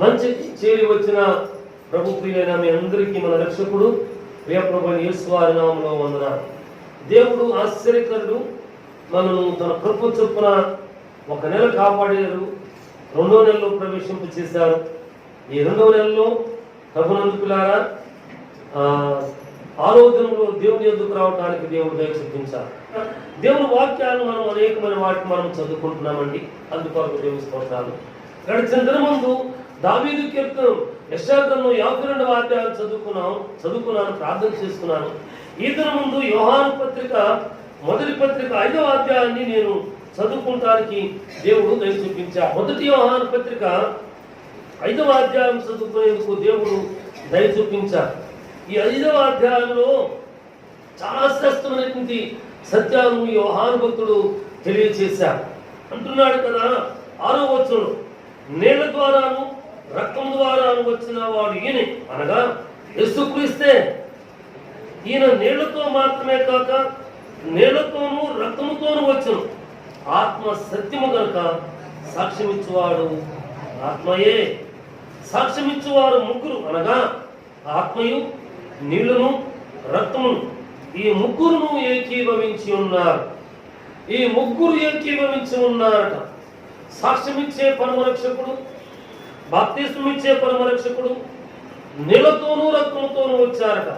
మంచికి చేరి వచ్చిన ప్రభు ప్రియులైన మీ అందరికీ మన రక్షకుడు ప్రియ ప్రభు యేసు వారి నామములో వందనాలు. దేవుడు ఆశ్చర్యకరుడు. మనను తన కృప చొప్పున ఒక నెల కాపాడారు, 2వ నెలలో ప్రవేశింప చేశారు. ఈ 2వ నెలలో ప్రభునందు పిల్లారా ఆలోచనలో దేవుని ఎదుకు రావడానికి దేవుడు దయ చూపించారు. దేవుని వాక్యాలు మనం అనేకమైన వాటిని మనం చదువుకుంటున్నామండి. అందుకొరకు దేవుని స్తోత్రాలు. గడిచిన దినమందు దావీదు కీర్తనం యెషయా 52వ అధ్యాయం చదువుకున్నాను, ప్రార్థన చేసుకున్నాను. ఈ దినమందు యోహాను పత్రిక మొదటి పత్రిక 5వ అధ్యాయాన్ని నేను చదువుకుంటానికి దేవుడు దయ చూపించారు. మొదటి యోహాను పత్రిక 5వ అధ్యాయం చదువుకునేందుకు దేవుడు దయ చూపించారు. ఈ 5వ అధ్యాయంలో చాలా శ్రేష్టమైనటువంటి సత్యాలను యోహాను భక్తుడు తెలియచేశారు. అంటున్నాడు కదా 6వ వచనం, నీళ్ల ద్వారాను రక్తం ద్వారాను వచ్చిన వాడు ఈయన, అనగా యేసుక్రీస్తే. ఈయన నీళ్లతో మాత్రమే కాక నీళ్లతోనూ రక్తముతోనూ వచ్చును. ఆత్మ సత్యము గనుక సాక్ష్యమిచ్చువాడు ఆత్మయే. సాక్ష్యమిచ్చువారు ముగ్గురు, అనగా ఆత్మయు నీళ్లను రక్తమును, ఈ ముగ్గురును ఏకీభవించి ఉన్నారు. ఈ ముగ్గురు ఏకీభవించి ఉన్నారట. సాక్ష్యమిచ్చే పరమరక్షకుడు, బాప్తిస్మమిచ్చే పరమరక్షకుడు నీళ్లతోనూ రక్తముతోనూ వచ్చారట.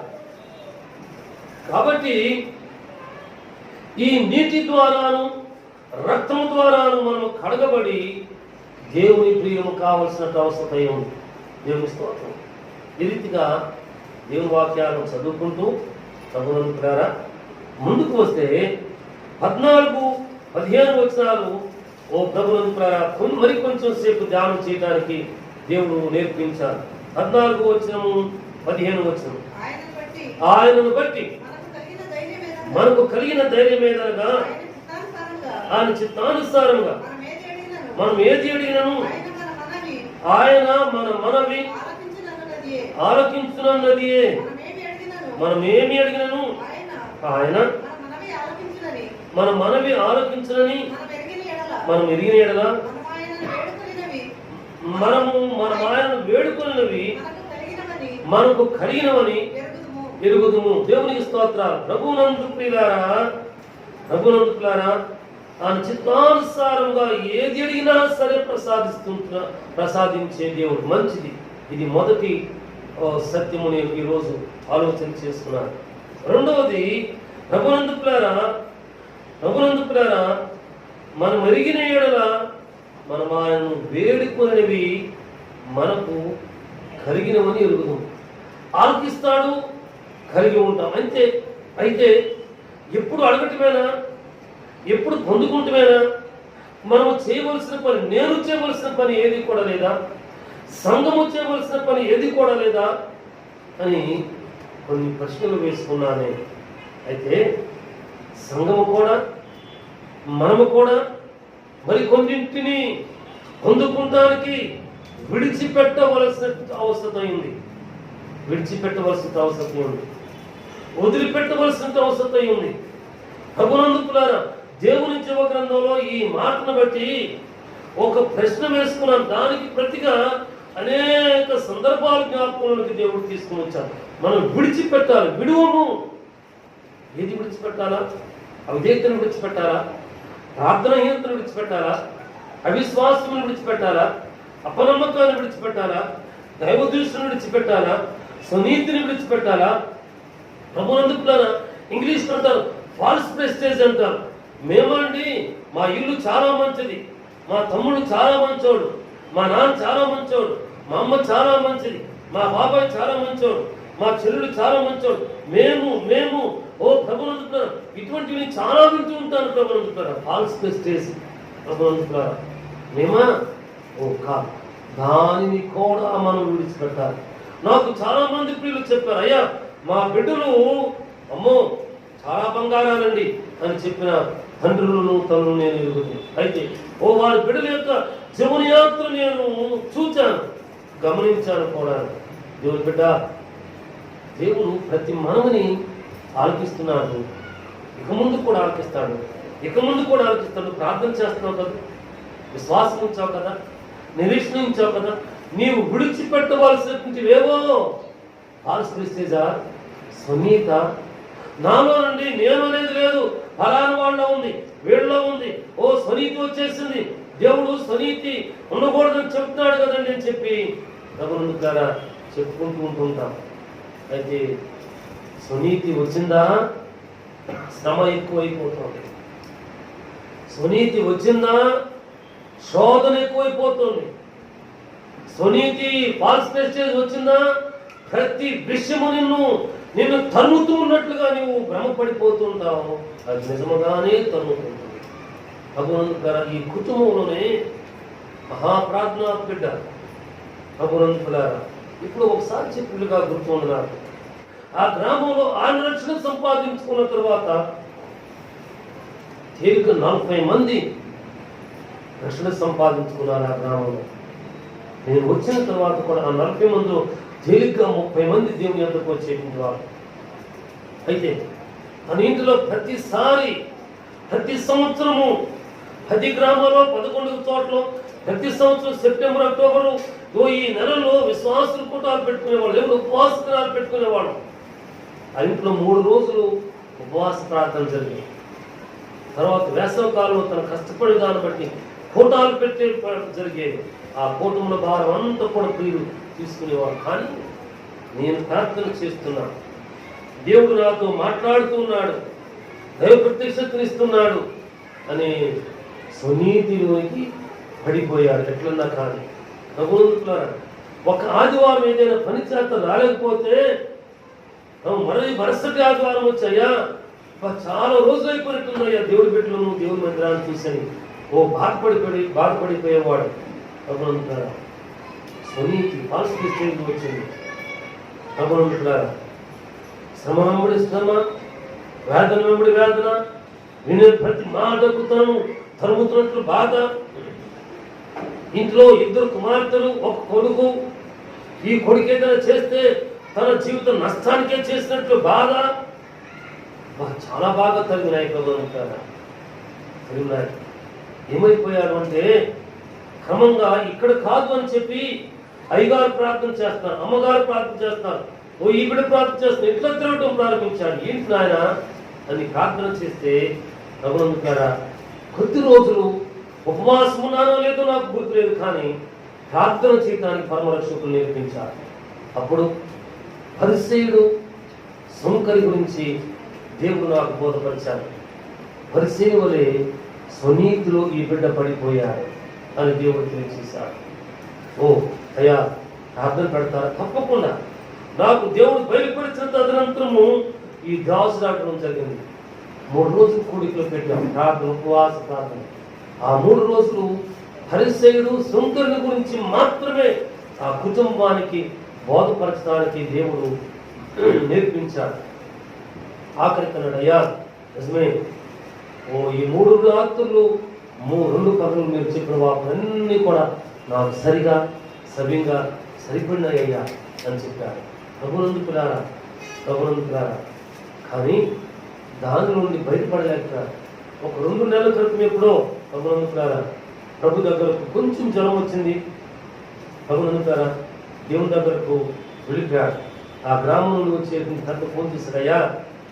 కాబట్టి ఈ నీటి ద్వారాను రక్తము ద్వారాను మనము కడగబడి దేవుని ప్రియము కావలసిన అవసరత ఉంది. దేవుని స్తోత్రం. ఈ రీతిగా దేవుని వాక్యాలను చదువుకుంటూ ప్రభునందుకున్నారా ముందుకు వస్తే 14-15 వచనాలు ఓ ప్రభునందుకున్నారా మరి కొంచెం సేపు ధ్యానం చేయడానికి దేవుడు నేర్పించారు. 14 వచనము 15 వచనం, ఆయనను బట్టి మనకు కలిగిన ధైర్యం ఏదనగా ఆయన చిత్తానుసారంగా మనం ఏది అడిగినను ఆయన మన మనవి ఆలకించునన్నదియే. మనం ఏమి అడిగినను ఆయన మన మనవి ఆలకించునని మనం ఎరిగిన ఎడల మనం ఆయనను వేడుకొనినవి మనకు కలిగినవని ఎరుగుదుము. దేవునికి స్తోత్రాలు. ప్రభునందు ప్రియులారా ఆయన చిత్తానుసారంగా ఏది అడిగినా సరే ప్రసాదించే దేవుడు. మంచిది. ఇది మొదటి సత్యము నేను ఈరోజు ఆలోచన చేసుకున్నాను. రెండవది ప్రభునందు ప్రియులారా మనం ఎరిగిన ఎడల మనం ఆయనను వేడుకొనినవి మనకు కలిగినవని ఎరుగుదాం. ఆలకిస్తాడు, కలిగి ఉంటాం అంతే. అయితే ఎప్పుడు అడగటమేనా, ఎప్పుడు పొందుకుంటమేనా? మనము చేయవలసిన పని, నేను చేయవలసిన పని ఏది కూడా లేదా? సంఘము చేయవలసిన పని ఏది కూడా లేదా అని కొన్ని ప్రశ్నలు వేసుకున్నానే. అయితే సంఘము కూడా మనము కూడా మరి కొన్నింటిని పొందుకుంటానికి విడిచిపెట్టవలసిన అవసరం ఉంది. వదిలిపెట్టవలసిన అవసరం ఉంది. ప్రభునందుకులారా దేవుని జీవ గ్రంథంలో ఈ మాటను బట్టి ఒక ప్రశ్న వేసుకున్నాను. దానికి ప్రతిగా అనేక సందర్భాలు జ్ఞాపకంలోకి దేవుడు తీసుకుని వచ్చారు. మనం విడిచిపెట్టాలి. విడువము ఏది విడిచిపెట్టాలా? అవిధేయతను విడిచిపెట్టాలా? ప్రార్థనహీనతను విడిచిపెట్టాలా? అవిశ్వాసమును విడిచిపెట్టాలా? అపనమ్మకాన్ని విడిచిపెట్టాలా? దైవదృష్టిని విడిచిపెట్టాలా? స్వనీతిని విడిచిపెట్టాలా? ప్రభునందుకులారా ఇంగ్లీష్ అంటారు ఫాల్స్ ప్రెస్టేజ్ అంటారు. మేమండి మా ఇల్లు చాలా మంచిది, మా తమ్ముడు చాలా మంచోడు, మా నాన్న చాలా మంచోడు, మా అమ్మ చాలా మంచిది, మా బాబాయ్ చాలా మంచోడు, మా చెల్లెడు చాలా మంచోడు, మేము ఓ ప్రభునందుకులారా ఇటువంటివి చాలా వింటూ ఉంటాను. ప్రభునందుకులారా ఫాల్స్ ప్రెస్టేజ్. ప్రభునందుకులారా మేమా ఓ కాదు, దానిని కూడా మనం విడిచిపెట్టాలి. నాకు చాలా మంది ప్రియులు చెప్పారు, అయ్యా మా బిడ్డలు అమ్మో చాలా బంగారాలండి అని చెప్పిన తండ్రులను తనను నేను ఎరుగుతాను. అయితే ఓ వారి బిడ్డల యొక్క జీవనయాత్ర నేను చూచాను, గమనించాను కూడా. దేవుని బిడ్డ, దేవుడు ప్రతి మనవుని ఆలకిస్తున్నాడు. ఇక ముందు కూడా ఆలకిస్తాడు. ప్రార్థన చేస్తున్నావు కదా, విశ్వాసం ఉంచావు కదా, నిరీక్షణ ఉంచావు కదా, నీవు విడిచిపెట్టవలసినటువంటివేవో ఫాల్స్ ప్రెస్టేజా, స్వనీత, నాలో నుండి నేను అనేది లేదు, ఫలానా వాళ్ళ ఉంది, వీళ్ళలో ఉంది, ఓ స్వనీతి వచ్చేసింది, దేవుడు స్వనీతి ఉండకూడదని చెప్తున్నాడు కదండి అని చెప్పి ప్రభునందు ద్వారా చెప్పుకుంటూ ఉంటుంటాం. అయితే స్వనీతి వచ్చిందా శ్రమ ఎక్కువైపోతుంది, స్వనీతి వచ్చిందా శోధన ఎక్కువైపోతుంది, స్వనీతి ఫాల్స్ ప్రెస్టేజ్ వచ్చిందా ప్రతి విషయము నిన్ను తన్నుతూ ఉన్నట్లుగా నువ్వు భ్రమపడిపోతుంటావు. అది నిజముగానే తన్నుతుంటుంది. ప్రభునందు గారు ఈ కుటుంబంలోనే మహాప్రార్థనా బిడ్డ ప్రభునందులారా ఇప్పుడు ఒకసారి చెప్పినట్టుగా గుర్తుంది నాకు. ఆ గ్రామంలో 6 లక్షలు సంపాదించుకున్న తర్వాత తేలిక 40 మంది రక్షణ సంపాదించుకున్నారు ఆ గ్రామంలో. నేను వచ్చిన తర్వాత కూడా ఆ 40 మందిలో తేలిగ్గా 30 మంది దేవుని యొద్దకు వచ్చేటువంటి వారు. అయితే మన ఇంటిలో ప్రతి సంవత్సరము 10 గ్రామాల్లో 11 చోట్ల ప్రతి సంవత్సరం సెప్టెంబర్ అక్టోబరు ఈ నెలలో విశ్వాసులు కూటాలు పెట్టుకునేవాళ్ళు, ఎవరు ఉపవాస దినాలు పెట్టుకునేవాళ్ళు. ఆ ఇంట్లో 3 రోజులు ఉపవాస ప్రార్థన జరిగాయి. తర్వాత వేసవ కాలంలో తన కష్టపడే దాన్ని బట్టి కూటాలు పెట్టే జరిగేది. ఆ కూటంలో భారం అంతా కూడా ప్రియులు తీసుకునేవాడు. కానీ నేను ప్రార్థన చేస్తున్నాను, దేవుడు నాతో మాట్లాడుతున్నాడు, దైవ ప్రత్యక్షతనిస్తున్నాడు అని స్వనీతిలోకి పడిపోయాడు. ఎట్లన్నా కానీ ప్రభువులారా, ఒక ఆదివారం ఏదైనా పని చేత రాలేకపోతే మరుసటి ఆదివారం వచ్చాయా చాలా రోజులు అయిపోయినట్టున్నాయా దేవుడి బిడ్డలను దేవుడి మందిరాన్ని చూసని బాధపడిపోయేవాడు. ప్రభువులారా, స్వనీతి ఫాల్స్ ప్రెస్టేజ్ వచ్చింది. ప్రభువులారా, శ్రమ వెంబడి శ్రమ, వేదన వెంబడి వేదన, వినే ప్రతి మాటకు తరుముతున్నట్లు బాధ. ఇంట్లో 2 కుమార్తెలు 1 కొడుకు. ఈ కొడుకు ఏదైనా చేస్తే తన జీవితం నష్టానికే చేసినట్లు బాధ. చాలా బాగా తగినాయి ప్రభువులారా. తగినాయి. ఏమైపోయారు అంటే క్రమంగా ఇక్కడ కాదు అని చెప్పి అయ్యగారు ప్రార్థన చేస్తారు, అమ్మగారు ప్రార్థన చేస్తారు, ఈ బిడ్డ ప్రార్థన చేస్తారు, ఇట్లా తిరగటం ప్రారంభించాడు. ఏంటి నాయన అని ప్రార్థన చేస్తే ప్రభువులారా, కొద్ది రోజులు ఉపవాసం ఉన్నానో లేదో నాకు గుర్తులేదు, కానీ ప్రార్థన చేయడానికి పరమరక్షకులు నేర్పించారు. అప్పుడు పరిసయ్యుడు సుంకరి గురించి దేవుడు నాకు బోధపరిచాడు. పరిసయ్యుని వలె స్వనీతిలో ఈ బిడ్డ పడిపోయాడు అని దేవుడు తెలియచేశాడు. ఓ అయ్యా, ప్రార్థన పెడతారా? తప్పకుండా. నాకు దేవుడు బయలుపరిచిన తదనంతరము ఈ దాసు రావడం జరిగింది. 3 రోజులు కూడికలు పెట్టాం ప్రార్థన, ఉపవాస ప్రార్థన. ఆ 3 రోజులు పరిసయ్యుడు సుంకరుని గురించి మాత్రమే ఆ కుటుంబానికి బోధపరచడానికి దేవుడు నేర్పించాడు. ఆఖరికి అన్నాడు, అయ్యా నిజమే, ఈ 3 రాత్రులు 2 పనులు మీరు చెప్పిన వాటిని కూడా నాకు సవ్యంగా సరిపడినాయ్యా అని చెప్పాడు. ప్రభునందుకులారా, కానీ దాని నుండి బయటపడలేకపోయారు. ఒక 2 నెలల క్రితం ఎప్పుడో ప్రభునందుకులారా ప్రభు దగ్గరకు కొంచెం జ్వరం వచ్చింది. ప్రభునందుకులారా దేవుని దగ్గరకు వెళ్ళిపోయాడు. ఆ గ్రామం నుండి వచ్చే తనకు ఫోన్ చేశాడు, అయ్యా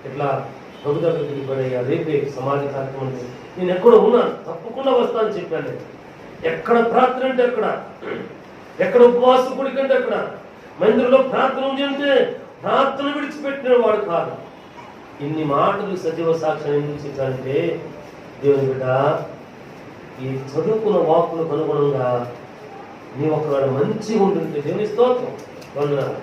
ఇట్లా ప్రభు దగ్గరకు వెళ్ళిపోయాడయ్యా, రేపే సమాధి కార్యక్రమం. నేను ఎక్కడో ఉన్నాను, తప్పకుండా వస్తానని చెప్పాను. ఎక్కడ ప్రార్థన అంటే ఎక్కడ ఉపవాసం గుడికంటే అక్కడ, మందిరంలో ప్రార్థన ఉంది అంటే ప్రార్థన విడిచిపెట్టిన వాడు కాదు. ఇన్ని మాటలు సజీవ సాక్ష్యం ఎందుకు చెప్పాలంటే, దేవుని బిడ్డ ఈ చదువుకున్న వాక్కులకు అనుగుణంగా నీ ఒకవేళ మంచిగా ఉంటుంటే దేవుని స్తోత్రం, వందనాలు.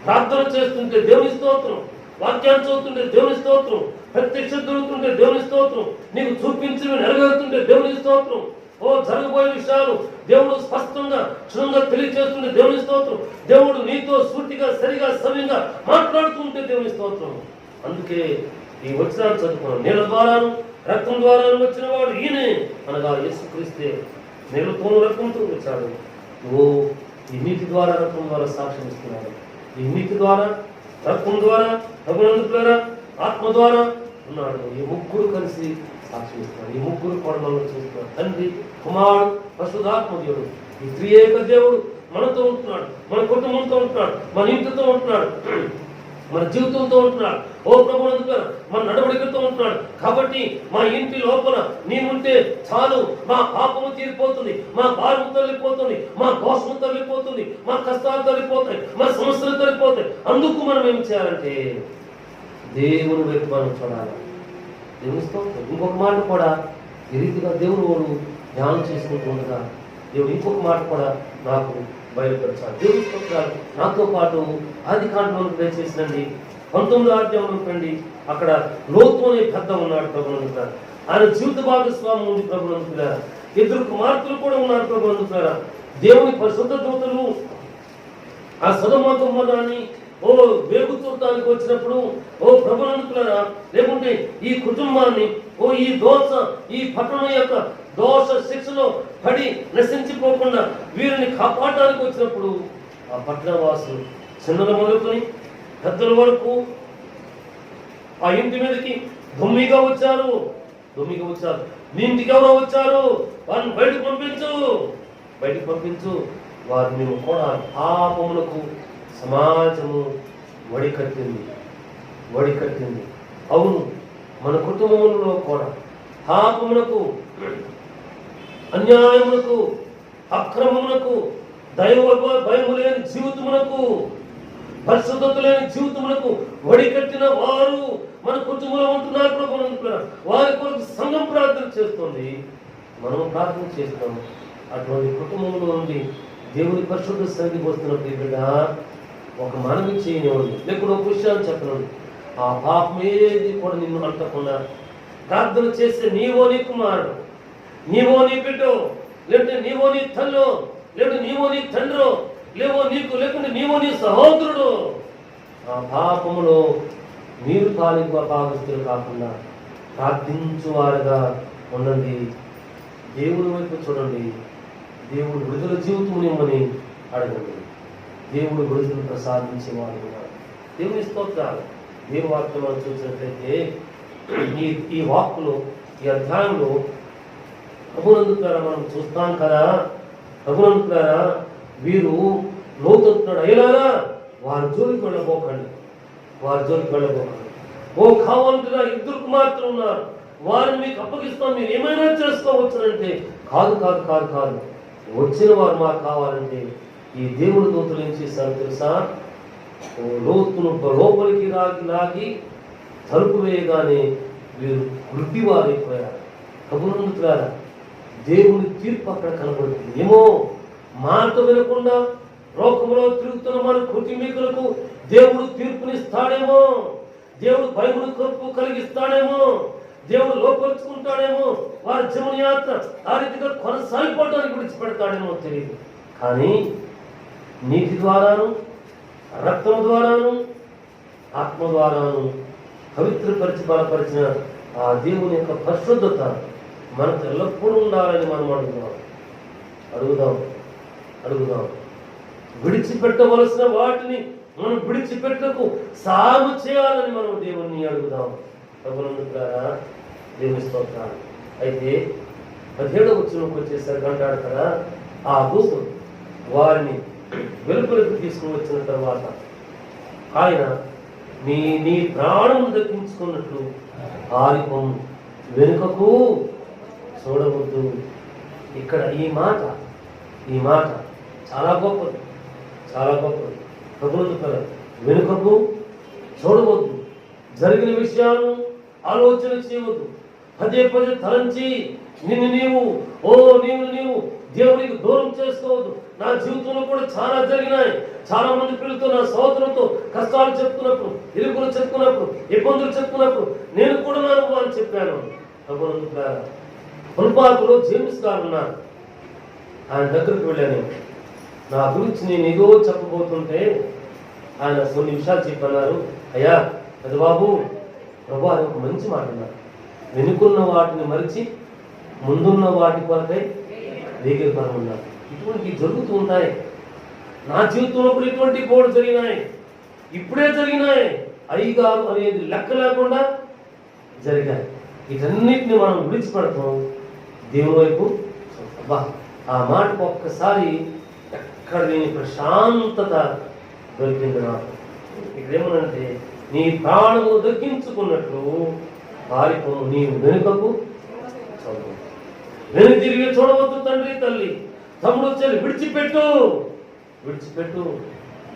ప్రార్థన చేస్తుంటే దేవుని స్తోత్రం, వాక్యాన్ని చదువుతుంటే దేవుని స్తోత్రం, ప్రత్యక్ష దొరుకుతుంటే దేవుని స్తోత్రం, నీకు చూపించినవి నెరవేరుతుంటే దేవుని స్తోత్రం, జరగబోయే విషయాలు దేవుడు స్పష్టంగా క్షుణ్ణంగా తెలియజేస్తుంటే దేవుని స్తోత్రం, దేవుడు నీతో సూటిగా సరిగా సవ్యంగా మాట్లాడుతుంటే దేవుని స్తోత్రం. అందుకే ఈ వచనాలు చదువుకున్నాం. నీళ్ళ ద్వారాను రక్తం ద్వారాను వచ్చిన వాడు ఈయనే అనగా యేసుక్రీస్తే. నీళ్ళతోనూ రక్తంతో వచ్చాడు, నువ్వు ఈ నీటి ద్వారా రక్తం ద్వారా సాక్ష్యం ఇస్తున్నాడు. ఈ నీటి ద్వారా రక్తం ద్వారా ప్రభునందుకులారా ఆత్మ ద్వారా ఉన్నాడు. ఈ 3 కలిసి సాక్ష్యం ఇస్తున్నాడు. ఈ 3 కొడమల్లో చూస్తున్నాడు. తండ్రి, కుమారుడు, పరిశుద్ధాత్మ దేవుడు, ఈ త్రియేక దేవుడు మనతో ఉంటున్నాడు, మన కుటుంబంతో ఉంటున్నాడు, మన ఇంటితో ఉంటున్నాడు, మన జీవితంతో ఉంటున్నాడు. ఓ ప్రభువునందు మన నడవడికతో ఉంటున్నాడు. కాబట్టి మా ఇంటి లోపల నీవుంటే చాలు, మా పాపము తీరిపోతుంది, మా భారము తొలగిపోతుంది, మా దోషము తొలగిపోతుంది, మా కష్టాలు తొలగిపోతాయి, మా సమస్యలు తొలగిపోతాయి. అందుకు మనం ఏం చేయాలంటే దేవుని వైపు మనం చూడాలి. దేవునితో ఇంకొక మాట కూడా ఈ రీతిగా దేవుడు ధ్యానం చేసుకుంటూ ఉండగా దేవుడు ఇంకొక మాట కూడా నాకు బయలుపరచాలి. దేవుని స్తోత్రాలు. నాతో పాటు ఆదికాండంలోకి దయచేసినండి 19వ అధ్యాయంలోకి రండి. అక్కడ లోతు అనే పెద్ద ఉన్నాడు ప్రభువునందుకున్నారా. ఆయన జీవిత భాగస్వామి ఉంది ప్రభువునందుకున్నారా. 2 కుమార్తెలు కూడా ఉన్నారు ప్రభువునందుకున్నారా. దేవుని పరిశుద్ధ దూతలు ఆ సొదొమ గొమొర్రాని వేగు చూడటానికి వచ్చినప్పుడు ప్రభువునందుకున్నారా, లేకుంటే ఈ కుటుంబాన్ని ఈ దోష ఈ పట్టణం యొక్క దోష శిక్షలో పడి నశించిపోకుండా వీరిని కాపాడడానికి వచ్చినప్పుడు ఆ పట్టణవాసులు చిన్నల మొదలుకొని పెద్దల వరకు ఆ ఇంటి మీదకి దొమ్మిగా వచ్చారు. మీ ఇంటికి ఎవరో వచ్చారు, వారిని బయటకు పంపించు. వారిని కూడా పాపములకు సమాజము వడికట్టింది. అవును, మన కుటుంబంలో కూడా పాపములకు, అన్యాయములకు, అక్రమములకు, దైవ భయము లేని జీవితములకు, పరిశుద్ధత లేని జీవితములకు వడికట్టిన వారు మన కుటుంబంలో ఉంటున్నారు ప్రభువునందుకున్నారా. వారి కొరకు సంఘం ప్రార్థన చేస్తుంది, మనం ప్రార్థన చేస్తాం. అటువంటి కుటుంబంలో నుండి దేవుని పరిశుద్ధ సన్నిధికి వస్తున్న బిడ్డ ఒక మనవి చేయనివ్వండి, లేకుండా ఒక విషయాన్ని చెప్పనండి. ఆ పాపం ఏది కూడా నిన్ను అంటకుండా ప్రార్థన చేస్తే నీవో నీ కుమారుడు, నీవో నీ బిడ్డో, లేకుంటే నీవో నీ తల్లో, లేకుంటే నీవో నీ తండ్రో, లేకుంటే నీవో నీ సహోదరుడు ఆ పాపములో మీరు భాగస్తులు కాకుండా ప్రార్థించువారుగా ఉండండి. దేవుని వైపు చూడండి. దేవుడు విడుదల జీవితం ఇమ్మని అడగండి. దేవుడు విడుదల ప్రసాదించేవాడు. దేవుని స్తోత్రాలు. దేవుని వాక్యం మనం చూసినట్లయితే ఈ వాక్కులో, ఈ అధ్యాయంలో ప్రభువునందుకున్నారా మనం చూస్తాం కదా. ప్రభువునందుకున్నారా వీరు లోతుతున్నాడు, అయ్యలారా వారి జోలికి వెళ్ళబోకండి. కావాలంటున్నా 2 కుమార్తెలు ఉన్నారు, వారిని మీకు అప్పగిస్తాం, మీరు ఏమైనా చేసుకోవచ్చునంటే కాదు. వచ్చిన వారు మాకు కావాలంటే ఈ దేవుడి దూతలు ఏం చేశారు తెలుసా? లోతును లోపలికి లాగి తలుపు వేయగానే వీరు గుడ్డివారైపోయారు. ప్రభువునందుకున్నారా దేవుని తీర్పు అక్కడ కనబడుతుంది. ఏమో మాట వినకుండా లోకంలో తిరుగుతున్న మన కుటుంబీకులకు దేవుడు తీర్పునిస్తాడేమో, దేవుడు భయమును కప్పు కలిగిస్తాడేమో, దేవుడు లోపరుచుకుంటాడేమో, వారి జీవన యాత్ర ఆ రీతిగా కొనసాగిపోవడానికి విడిచిపెడతాడేమో తెలియదు. కానీ నీటి ద్వారాను, రక్తం ద్వారాను, ఆత్మ ద్వారాను పవిత్రపరిచి బలపరిచిన ఆ దేవుని యొక్క పరిశుద్ధత మనకు ఎల్లప్పుడూ ఉండాలని మనం అడుగుదాం. విడిచిపెట్టవలసిన వాటిని మనం విడిచిపెట్టకు సాగు చేయాలని మనం దేవుణ్ణి అడుగుదాం. ప్రభువునందుకున్నారా దేవుని స్తోత్రాలు. అయితే 17వ వచనంకి వచ్చేసరికి అంటాడు కదా, ఆ దూత వారిని వెలుపలకు తీసుకుని వచ్చిన తర్వాత ఆయన నీ ప్రాణం దక్కించుకున్నట్లు ఆరిపం వెనుకకు చూడవద్దు. ఇక్కడ ఈ మాట చాలా గొప్పది. ప్రభువునందుకున్నారా వెనుకకు చూడవద్దు, జరిగిన విషయాలు ఆలోచన చేయవద్దు, పదే తలంచి నీవు దేవునికి దూరం చేసుకోవద్దు. నా జీవితంలో కూడా చాలా జరిగినాయి. చాలా మంది పిల్లలతో, నా సహోదరులతో కష్టాలు చెప్పుకున్నప్పుడు, ఇరుకులు చెప్పుకున్నప్పుడు, ఇబ్బందులు చెప్పుకున్నప్పుడు నేను కూడా నా అనుభవాన్ని చెప్పాను. ప్రభువునందుకున్నారా పుల్పాకులో జేమ్స్ గారు ఉన్నారు. ఆయన దగ్గరికి వెళ్ళాను. నా గురించి నేను ఏదో చెప్పబోతుంటే ఆయన కొన్ని విషయాలు చెప్పన్నారు. అయ్యా పెద్దబాబు, ప్రభు అని ఒక మంచి మాట అన్నారు, వెనుకున్న వాటిని మరిచి ముందున్న వాటి కొరకై వేగిరి పరమన్నారు. ఇటువంటి జరుగుతూ ఉంటాయి. నా జీవితంలో కూడా ఇటువంటి గోడు జరిగినాయి, ఇప్పుడే జరిగినాయి. అయ్యగారు అనేది లెక్క లేకుండా జరిగాయి. వీటన్నిటిని మనం విడిచిపెడతాం, దేవుని వైపు. ఆ మాటకు ఒక్కసారి ఎక్కడ లేని ప్రశాంతత దొరికింది నాకు. ఇక్కడేమనంటే నీ ప్రాణము దక్కించుకున్నట్లు పారిపోము, నీవు వెనుకకు చదువు. వెను తిరిగి చూడవద్దు తండ్రి తల్లి తమ్ముడు చెల్లి, విడిచిపెట్టు.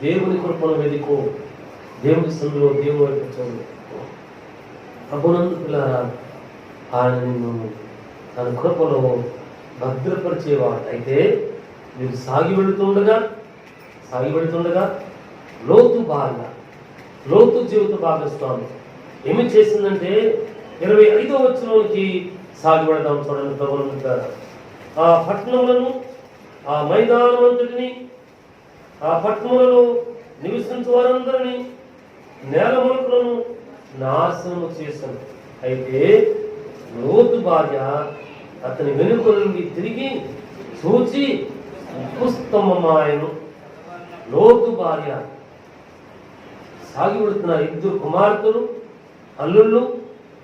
దేవుని కృపను వెతుకు, దేవుని సందులో దేవుని వైపు చూడు. ప్రభునందు పిల్లారా, ఆయన నిన్ను తన కృపలో భద్రపరిచేవాడు. అయితే మీరు సాగి వెళుతుండగా లోతు జీవిత భాగస్వామి ఏమి చేసిందంటే 25వ వచనంలోకి సాగి వెళదాం. చూడండి ప్రభునందు పిల్లారా, ఆ పట్టణములను, ఆ మైదానం అంతటిని, ఆ పట్టణములలో నివసించే వారందరినీ, నేలమొలకులను నాశనము చేశాను. అయితే లోతు భార్య అతని వెనుక నుండి తిరిగి చూచి ఉప్పుస్తంభమాయను. లోతు భార్య సాగి వెళుతున్నారు. 2 కుమార్తెలు, అల్లుళ్ళు,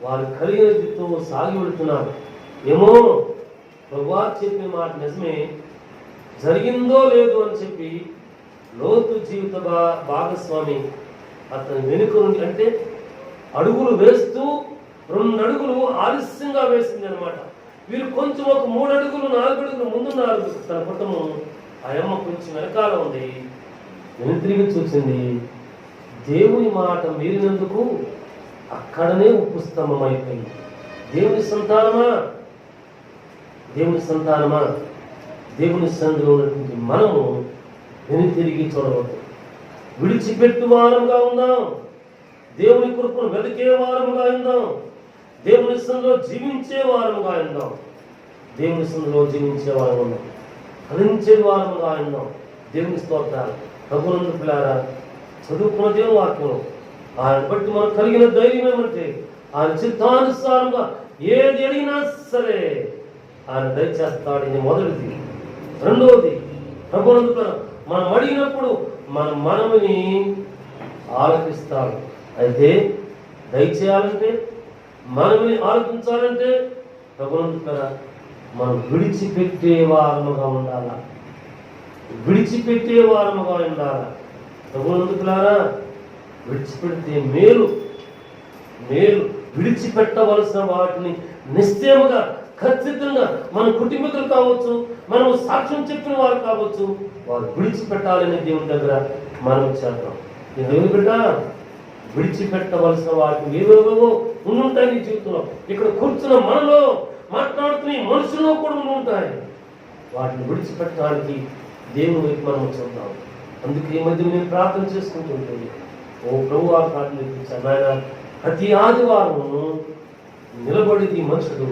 వారు కలిగినతో సాగి వెళుతున్నారు. ఏమో ప్రభువా చెప్పిన మాట నిజమే, జరిగిందో లేదో అని చెప్పి లోతు జీవిత భాగస్వామి అతని వెనుక నుండి, అంటే అడుగులు వేస్తూ 2 అడుగులు ఆలస్యంగా వేసింది అనమాట. వీరు కొంచెం ఒక 3 అడుగులు 4 అడుగులు ముందున్నారు తన కుటుంబం. ఆ అమ్మ కొంచెం వెనకాల ఉంది. తిరిగి చూసింది. దేవుని మాట మీరినందుకు అక్కడనే ఉప్పు స్తంభం అయిపోయింది. దేవుని సంతానమా, దేవుని సందులో ఉన్నటువంటి మనము తిరిగి చూడవద్దు. విడిచిపెట్టు వారముగా ఉందాం. దేవుని కృపను వెతికే వారముగా ఉందాం. దేవుని సందులో జీవించే వారముగా ఉందాం. ఫలించే వారముగా ఉందాం. దేవుని స్తోత్రాలు. ప్రభునందు పిల్లారా, చదువుకున్న దేవుని వాక్యం ఆయన బట్టి మనకు కలిగిన ధైర్యం ఏమంటే ఆయన చిత్తానుసారంగా ఏది అడిగినా సరే ఆయన దయచేస్తాడు. ఇది మొదటిది. రెండవది, ప్రభునందు మనం అడిగినప్పుడు మన మనముని ఆలకిస్తాడు. అయితే దయచేయాలంటే, మనముని ఆలకించాలంటే ప్రభునందు మనం విడిచిపెట్టే వారముగా ఉండాలా. ప్రభునందు విడిచిపెడితే మేలు. విడిచిపెట్టవలసిన వాటిని నిశ్చయముగా, ఖచ్చితంగా మన కుటుంబీకులు కావచ్చు, మనం సాక్ష్యం చెప్పిన వారు కావచ్చు, వారు విడిచిపెట్టాలని దేవుని దగ్గర మనం చేద్దాం. ఎందుకు బిడ్డ, విడిచిపెట్టవలసిన వాటిని ఏవేవో ఉండుంటాయి నీ జీవితంలో. ఇక్కడ కూర్చున్న మనలో, మాట్లాడుతున్న మనుషుల్లో కూడా ఉంటాయి. వాటిని విడిచిపెట్టడానికి దేవుని వైపు మనం చూద్దాం. అందుకే ఈ మధ్య నేను ప్రార్థన చేసుకుంటుంటే, ఓ ప్రభువా ప్రార్థన ఇప్పించాను ఆయన. ప్రతి ఆదివారం నిలబడిది మనుషుడు,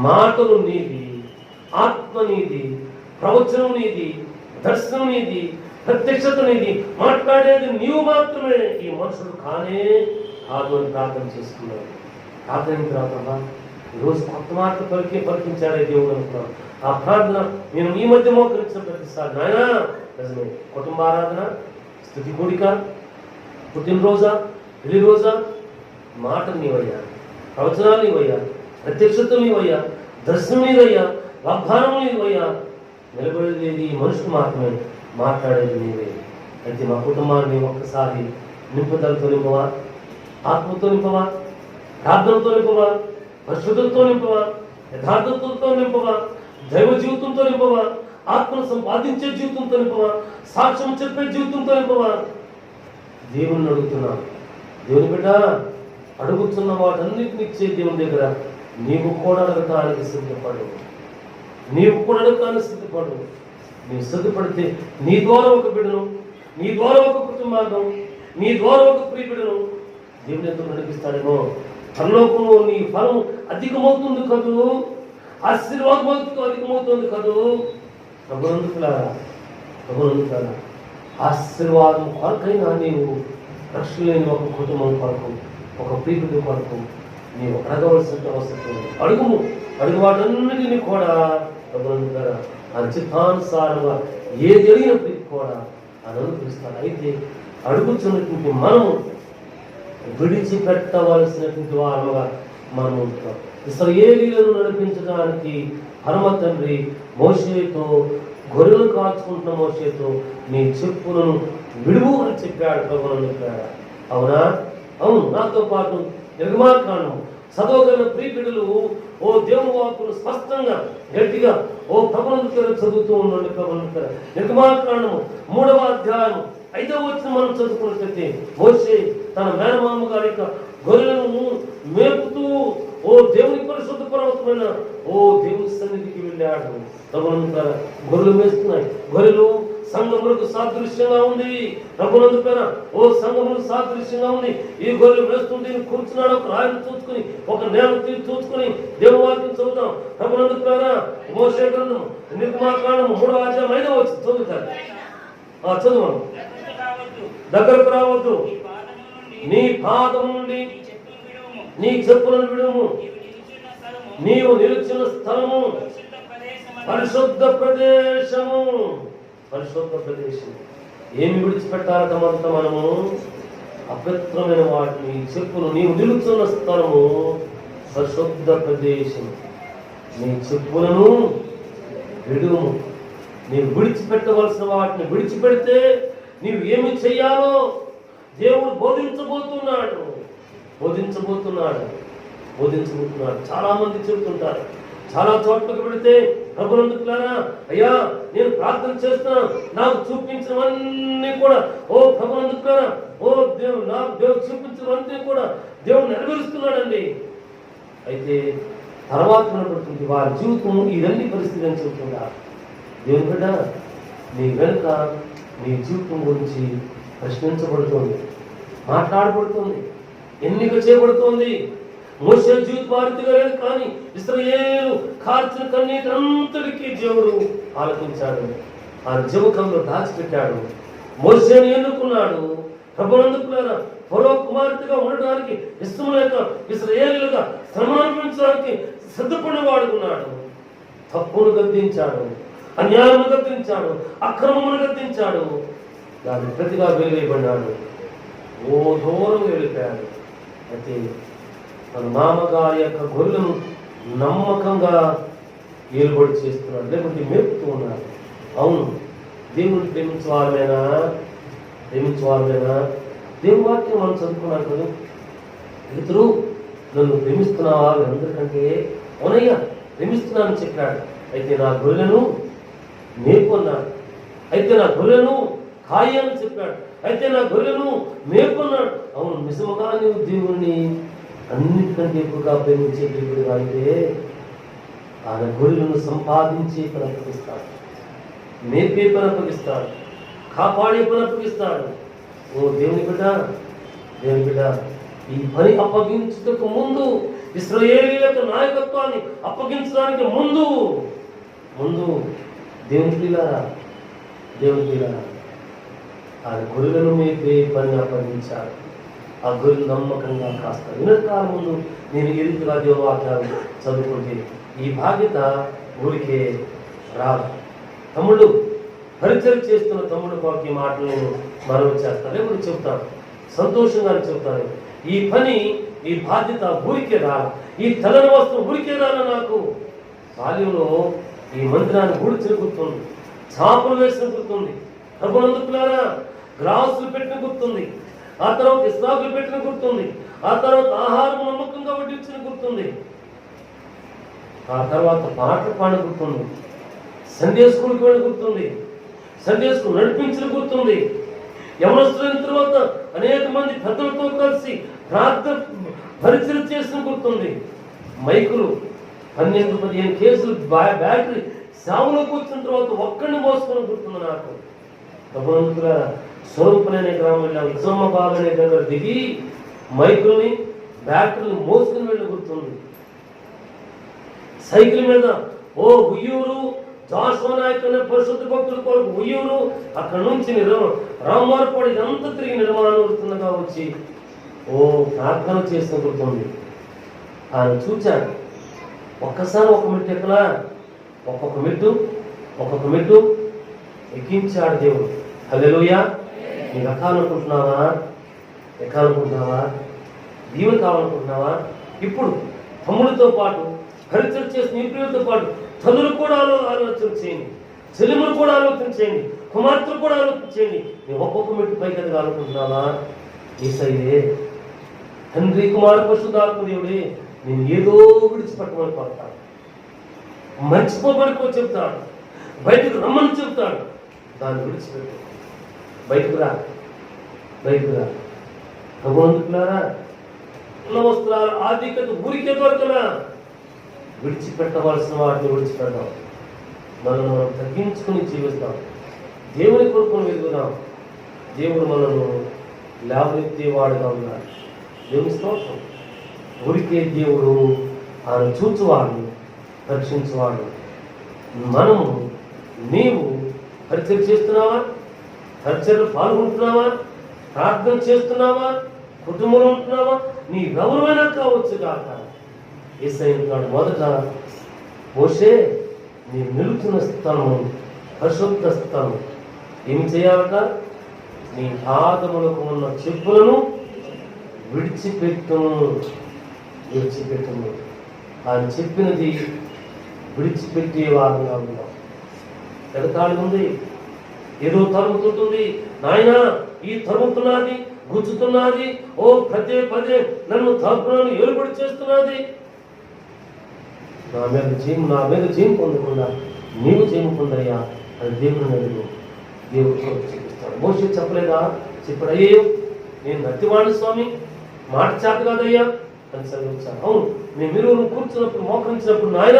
మాటలు నీది, ఆత్మ నీది, ప్రవచనం నీది, దర్శనం నీది, ప్రత్యక్షత నీది, మాట్లాడేది నీవు మాత్రమే. ఈ మనుషుడు కానే కాదు అని ప్రార్థన చేసుకున్నాడు. ప్రార్థన తర్వాత ఈరోజు కొత్త మాట పలికించాడే దేవుడు అనుకున్నాను. ఆ ప్రార్థన నేను ఈ మధ్య మోకరించిన ప్రతిసారి, నాయనా నిజమే, కుటుంబారాధన, స్తుతి కూడిక, పుట్టినరోజా, పెళ్లి రోజా, మాటలు నీవయ్యా, ప్రవచనాలు నీవయ్యా, ప్రత్యక్షతలు నీవయ్యా, దర్శనం నీవయ్యా, వాగ్దానం నీవయ్యా. నిలబడేది మనుషులు మాత్రమే, మాట్లాడేది నీవే. అయితే మా కుటుంబాన్ని ఒక్కసారి నింపుదలతో నింపవా, ఆత్మతో నింపవా, ప్రార్థనతో నింపవా, పరిశుద్ధంతో నింపవా, యథార్థతతో నింపవా, దైవ జీవితంతో నింపవా, ఆత్మను సంపాదించే జీవితంతో నింపవా, సాక్ష్యం చెప్పే జీవితంతో నింపవా. దేవుణ్ణి అడుగుతున్నా. దేవుని బిడ్డ, అడుగుతున్న వాటన్నిటిని ఇచ్చే దేవుని దగ్గర నీవు కూడా అడగటానికి సిద్ధపడు. నీవు సిద్ధపడితే నీ ద్వారా ఒక బిడ్డను, నీ ద్వారా ఒక కుటుంబాన్ని, నీ ద్వారా ఒక ప్రియ బిడ్డను దేవుని ఎందుకు నడిపిస్తాడేమో. పరలోకము నీ ఫలం అధికమవుతుంది కదూ, ఆశీర్వాదం అధికమవుతుంది కదూ. ప్రభునందుకులారా, ఆశీర్వాదం కొరకైనా నీవు రక్షణ లేని ఒక కుటుంబం కొరకు, ఒక ప్రీతి కొరకు నీవు అడగవలసిన అవసరం. అడుగు వాటన్నిటినీ కూడా ప్రభునందుకులారా ఆ చిత్తానుసారంగా ఏది అడిగినప్పటికీ కూడా అది అనుగ్రహిస్తాడు. అయితే అడుగుతున్నటువంటి మనము విడిచిపెట్టవలసినటువంటి వారముగా మనం ఉంటాం. ఇశ్రాయేలీయులను నడిపించడానికి పరమ తండ్రి మోషేతో గొర్రెలు కాచుకుంటున్న మోషేతో నీ చెప్పులను విడువు అని చెప్పాడు ప్రభువును చెప్పాడు. అవునా? అవును. నాతో పాటు నిర్గమాకాండం చదవగల ప్రియబిడ్డలు ఓ దేవుని వాక్కును స్పష్టంగా గట్టిగా ఓ ప్రభువును చదువుతూ ఉండండి. ప్రభువును నిర్గమాకాండము 3వ అధ్యాయం 5వ వచనం మనం చదువుకున్నట్లయితే మోషే తన మేనమామ గారి యొక్క గొర్రెలను మేపుతూ ఓ దేవుని పరిశుద్ధ పర్వతమైన ఓ దేవుని సన్నిధికి వెళ్ళాడు. ప్రభునందుక గొర్రెలు మేస్తున్నాయి. గొర్రెలు సంఘములకు సాదృశ్యంగా ఉంది. ప్రభునందుకన ఓ సంఘములకు సాదృశ్యంగా ఉంది. ఈ గొర్రెలు మేస్తుంటే కూర్చున్నాడు. ఒక రాయిని చూసుకుని ఒక నేల చూసుకుని దేవుని వాక్యం చదువుతాం. ప్రభునందుకన మోషే గ్రంథం నిర్గమాకాండం 3వ అధ్యాయం 5వ వచనం చదువుతారు. చదువు. దగ్గరకు రావద్దు, నీ పాదం నుండి నీ చెప్పులను విడుము, నీవు నిలుచున్న స్థలము పరిశుద్ధ ప్రదేశము. పరిశుద్ధ ప్రదేశం ఏమి విడిచిపెట్టాలట? మనము అపవిత్రమైన వాటిని చెప్పులు. నీవు నిలుచున్న స్థలము పరిశుద్ధ ప్రదేశం. నీ చెప్పులను విడుము. నీవు విడిచిపెట్టవలసిన వాటిని విడిచిపెడితే నీవు ఏమి చెయ్యాలో దేవుడు బోధించబోతున్నాడు. చాలా మంది చెబుతుంటారు. చాలా చోట్లకు పెడితే ప్రభునందుకులారా, అయ్యా నేను ప్రార్థన చేస్తున్నాను, నాకు చూపించినవన్నీ కూడా ఓ ప్రభునందుకులారా, ఓ దేవుడు నాకు దేవుడు చూపించినవన్నీ కూడా దేవుడు నెరవేరుస్తున్నాడండి. అయితే తర్వాత కనబడుతుంది వారి జీవితం ఇదన్నీ పరిస్థితి అని చెబుతున్నారు. దేవుని బిడ్డ, నీ వెనుక నీ జీవితం గురించి ప్రశ్నించబడుతుంది, మాట్లాడబడుతుంది, ఎన్నిక చేయబడుతోంది. మోషే జీవితం వారిగా లేదు, కానీ ఇశ్రాయేలు కార్చిన కన్నీటంతటికీ దేవుడు ఆలకించాడు. ఆ జీవకంలో దాచిపెట్టాడు. మోషేని ఎన్నుకున్నాడు. ప్రభునందుకులారా, ఫరో కుమార్తెగా ఉండడానికి ఇష్టం లేక ఇశ్రాయేలుగా శ్రమ అనుభవించడానికి సిద్ధపడి వాడుకున్నాడు. తప్పును గద్దించాడు, అన్యాయము గద్దించాడు, అక్రమమును గద్దించాడు. దాని ప్రతిగా వెలివేయబడినాడు. ఓ దూరం వెళ్ళిపోయాడు. అయితే తన మామగారి యొక్క గొర్రెలను నమ్మకంగా ఏలుబడి చేస్తున్నాడు, లేకుంటే మేపుతూ ఉన్నాడు. అవును, దేవుని ప్రేమించేవాళ్ళైనా దేవుని వాక్యం మనం చదువుకున్నాడు కదా. ఇతరు నన్ను ప్రేమిస్తున్నావా? అందరికంటే అవునయ్యా ప్రేమిస్తున్నానని చెప్పాడు. అయితే నా గొర్రెలను మేపు అన్నాడు. అయితే నా గొర్రెలను కాయని చెప్పాడు. అయితే నా గొర్రెలను మేపు అన్నాడు. అవును, నిజముగా నీవు దేవుణ్ణి అన్నిటికంటే ఎక్కువగా ప్రేమించే దేవుడుగా అయితే ఆయన గొర్రెలను సంపాదించే పని అప్పగిస్తాడు, మేపే పని అప్పగిస్తాడు, కాపాడే పని అప్పగిస్తాడు. ఓ దేవుని బిడ్డ, ఈ పని అప్పగించుటకు ముందు, ఇశ్రాయేలీయుల నాయకత్వాన్ని అప్పగించడానికి ముందు దేవుని పిల్లారా ఆయన గొర్రెలను మేపే పని అప్పగించాడు. ఆ గొర్రెలు నమ్మకంగా కాస్తాడు. వినకాలం ముందు నేను ఈ రీతిగా దేవవాక్యాలు చదువుకుంటే ఈ బాధ్యత ఊరికే రాదు. తమ్ముడు పరిచయం చేస్తున్న తమ్ముడు కొరకు ఈ మాటలు నేను మనవి చేస్తాను, లేకపోతే చెప్తాను, సంతోషంగానే చెప్తాను. ఈ పని, ఈ బాధ్యత ఊరికే రాదు. ఈ తెల్లని వస్తువు ఊరికే రాను. నాకు బాల్యంలో ఈ మందిరాన్ని ఊడ్చిన గుర్తుంది, చాపలు వేసిన గుర్తుంది, ప్రభునందుకులారా గ్లాసులు పెట్టిన గుర్తుంది, ఆ తర్వాత ఇస్రాకులు పెట్టిన గుర్తుంది, ఆ తర్వాత ఆహారం నమ్మకంగా వడ్డించిన గుర్తుంది, ఆ తర్వాత పాటలు పాడిన గుర్తుంది, సండే స్కూల్కి వెళ్ళిన గుర్తుంది, సండే స్కూల్ నడిపించిన గుర్తుంది. యవనస్తులైన తర్వాత అనేక మంది పెద్దలతో కలిసి ప్రార్థన పరిచయం చేసిన గుర్తుంది. మైకులు 12-15 కేసులు బ్యాటరీ సేవలోకి వచ్చిన తర్వాత ఒక్కడిని మోసుకుని గుర్తుంది నాకు. ప్రభునందుకుల స్వరూపులనే గ్రామం వెళ్ళాం. ఇసమ్మబాబు అనే దగ్గర దిగి మైకుల్ని బ్యాటరీని మోసుకుని వెళ్ళి గుర్తుంది. సైకిల్ మీద ఉయ్యూరు జాషువా నాయక్ అనే పరిశుద్ధ భక్తుల కొరకు ఉయ్యూరు, అక్కడ నుంచి రామారపాడు ఇదంతా తిరిగి నిర్మాణంగా వచ్చి ప్రార్థన చేసిన గుర్తుంది. ఆయన చూచాడు. ఒక్కసారి ఒక మెట్టు ఎక్కలా, ఒక్కొక్క మెట్టు ఎక్కించాడు దేవుడు. హల్లెలూయా. నీకు ఎక్కాలనుకుంటున్నావా? దీవెన కావాలనుకుంటున్నావా? ఇప్పుడు తమ్ముడితో పాటు పరిచయం చేసిన ఇంప్రియులతో పాటు తల్లులు కూడా ఆలోచన చేయండి. చెల్లెములు కూడా ఆలోచించేయండి, కుమార్తెలు కూడా ఆలోచించేయండి. నేను ఒక్కొక్క మెట్టు పైకి ఎదగాలనుకుంటున్నావా? యేసయ్యే తండ్రి కుమార పరిశుద్ధాత్మ దేవుడే నేను ఏదో విడిచిపెట్టమని పడతాను, మర్చిపోమని చెప్తాడు, బయటకు రమ్మని చెప్తాడు. దాన్ని విడిచిపెట్టు, బయటకు రా, బయటకు రా. భగవంతులారా, ఉన్న వస్త్రాలు ఆధిక్యత ఊరికే దొరకనా? విడిచిపెట్టవలసిన వాటిని విడిచిపెడదాం, మనల్ని మనం తగ్గించుకుని జీవిస్తాం, దేవుని కొరకు వెలుగుదాం. దేవుడు మనల్ని లేవనెత్తేవాడుగా ఉన్నాడు. దేవుని స్తోత్రం. ఊరికే దేవుడు ఆయన చూచువాడు, రక్షించువాడు. మనము నీవు పరిచయం చేస్తున్నావా? పరిచయలో పాల్గొంటున్నావా? ప్రార్థన చేస్తున్నావా? కుటుంబంలో ఉంటున్నావా? నీ గౌరవమైనా కావచ్చు కాక. యేసయ్య మొదట మోషే నీ నిలుచున్న స్థలము పరిశుద్ధ స్థలం. ఏమి చేయాలట? నీ పాదములకు ఉన్న చెప్పులను విడిచిపెట్టును. ఆయన చెప్పినది విడిచిపెట్టే వారంగా ఉన్నాం. ఎగతాళి ఉంది, ఏదో తరుగుతుంటుంది. నాయన ఈ తరుగుతున్నది, గుచ్చుతున్నది, ఓ పదే పదే నన్ను తప్పులను ఏలుబడి చేస్తున్నది. నా మీద జయం పొందకుండా నీవు జయం పొందయ్యా అని దేవుడు అడుగు. దేవుడు చూపిస్తాడు. మోషే చెప్పలేదా? చెప్పాడు, అయ్యో నేను నత్తివాడు స్వామి, మాట చేత కాదయ్యా అని చదివించాను. అవును, మీరు కూర్చున్నప్పుడు మోకరించినప్పుడు నాయన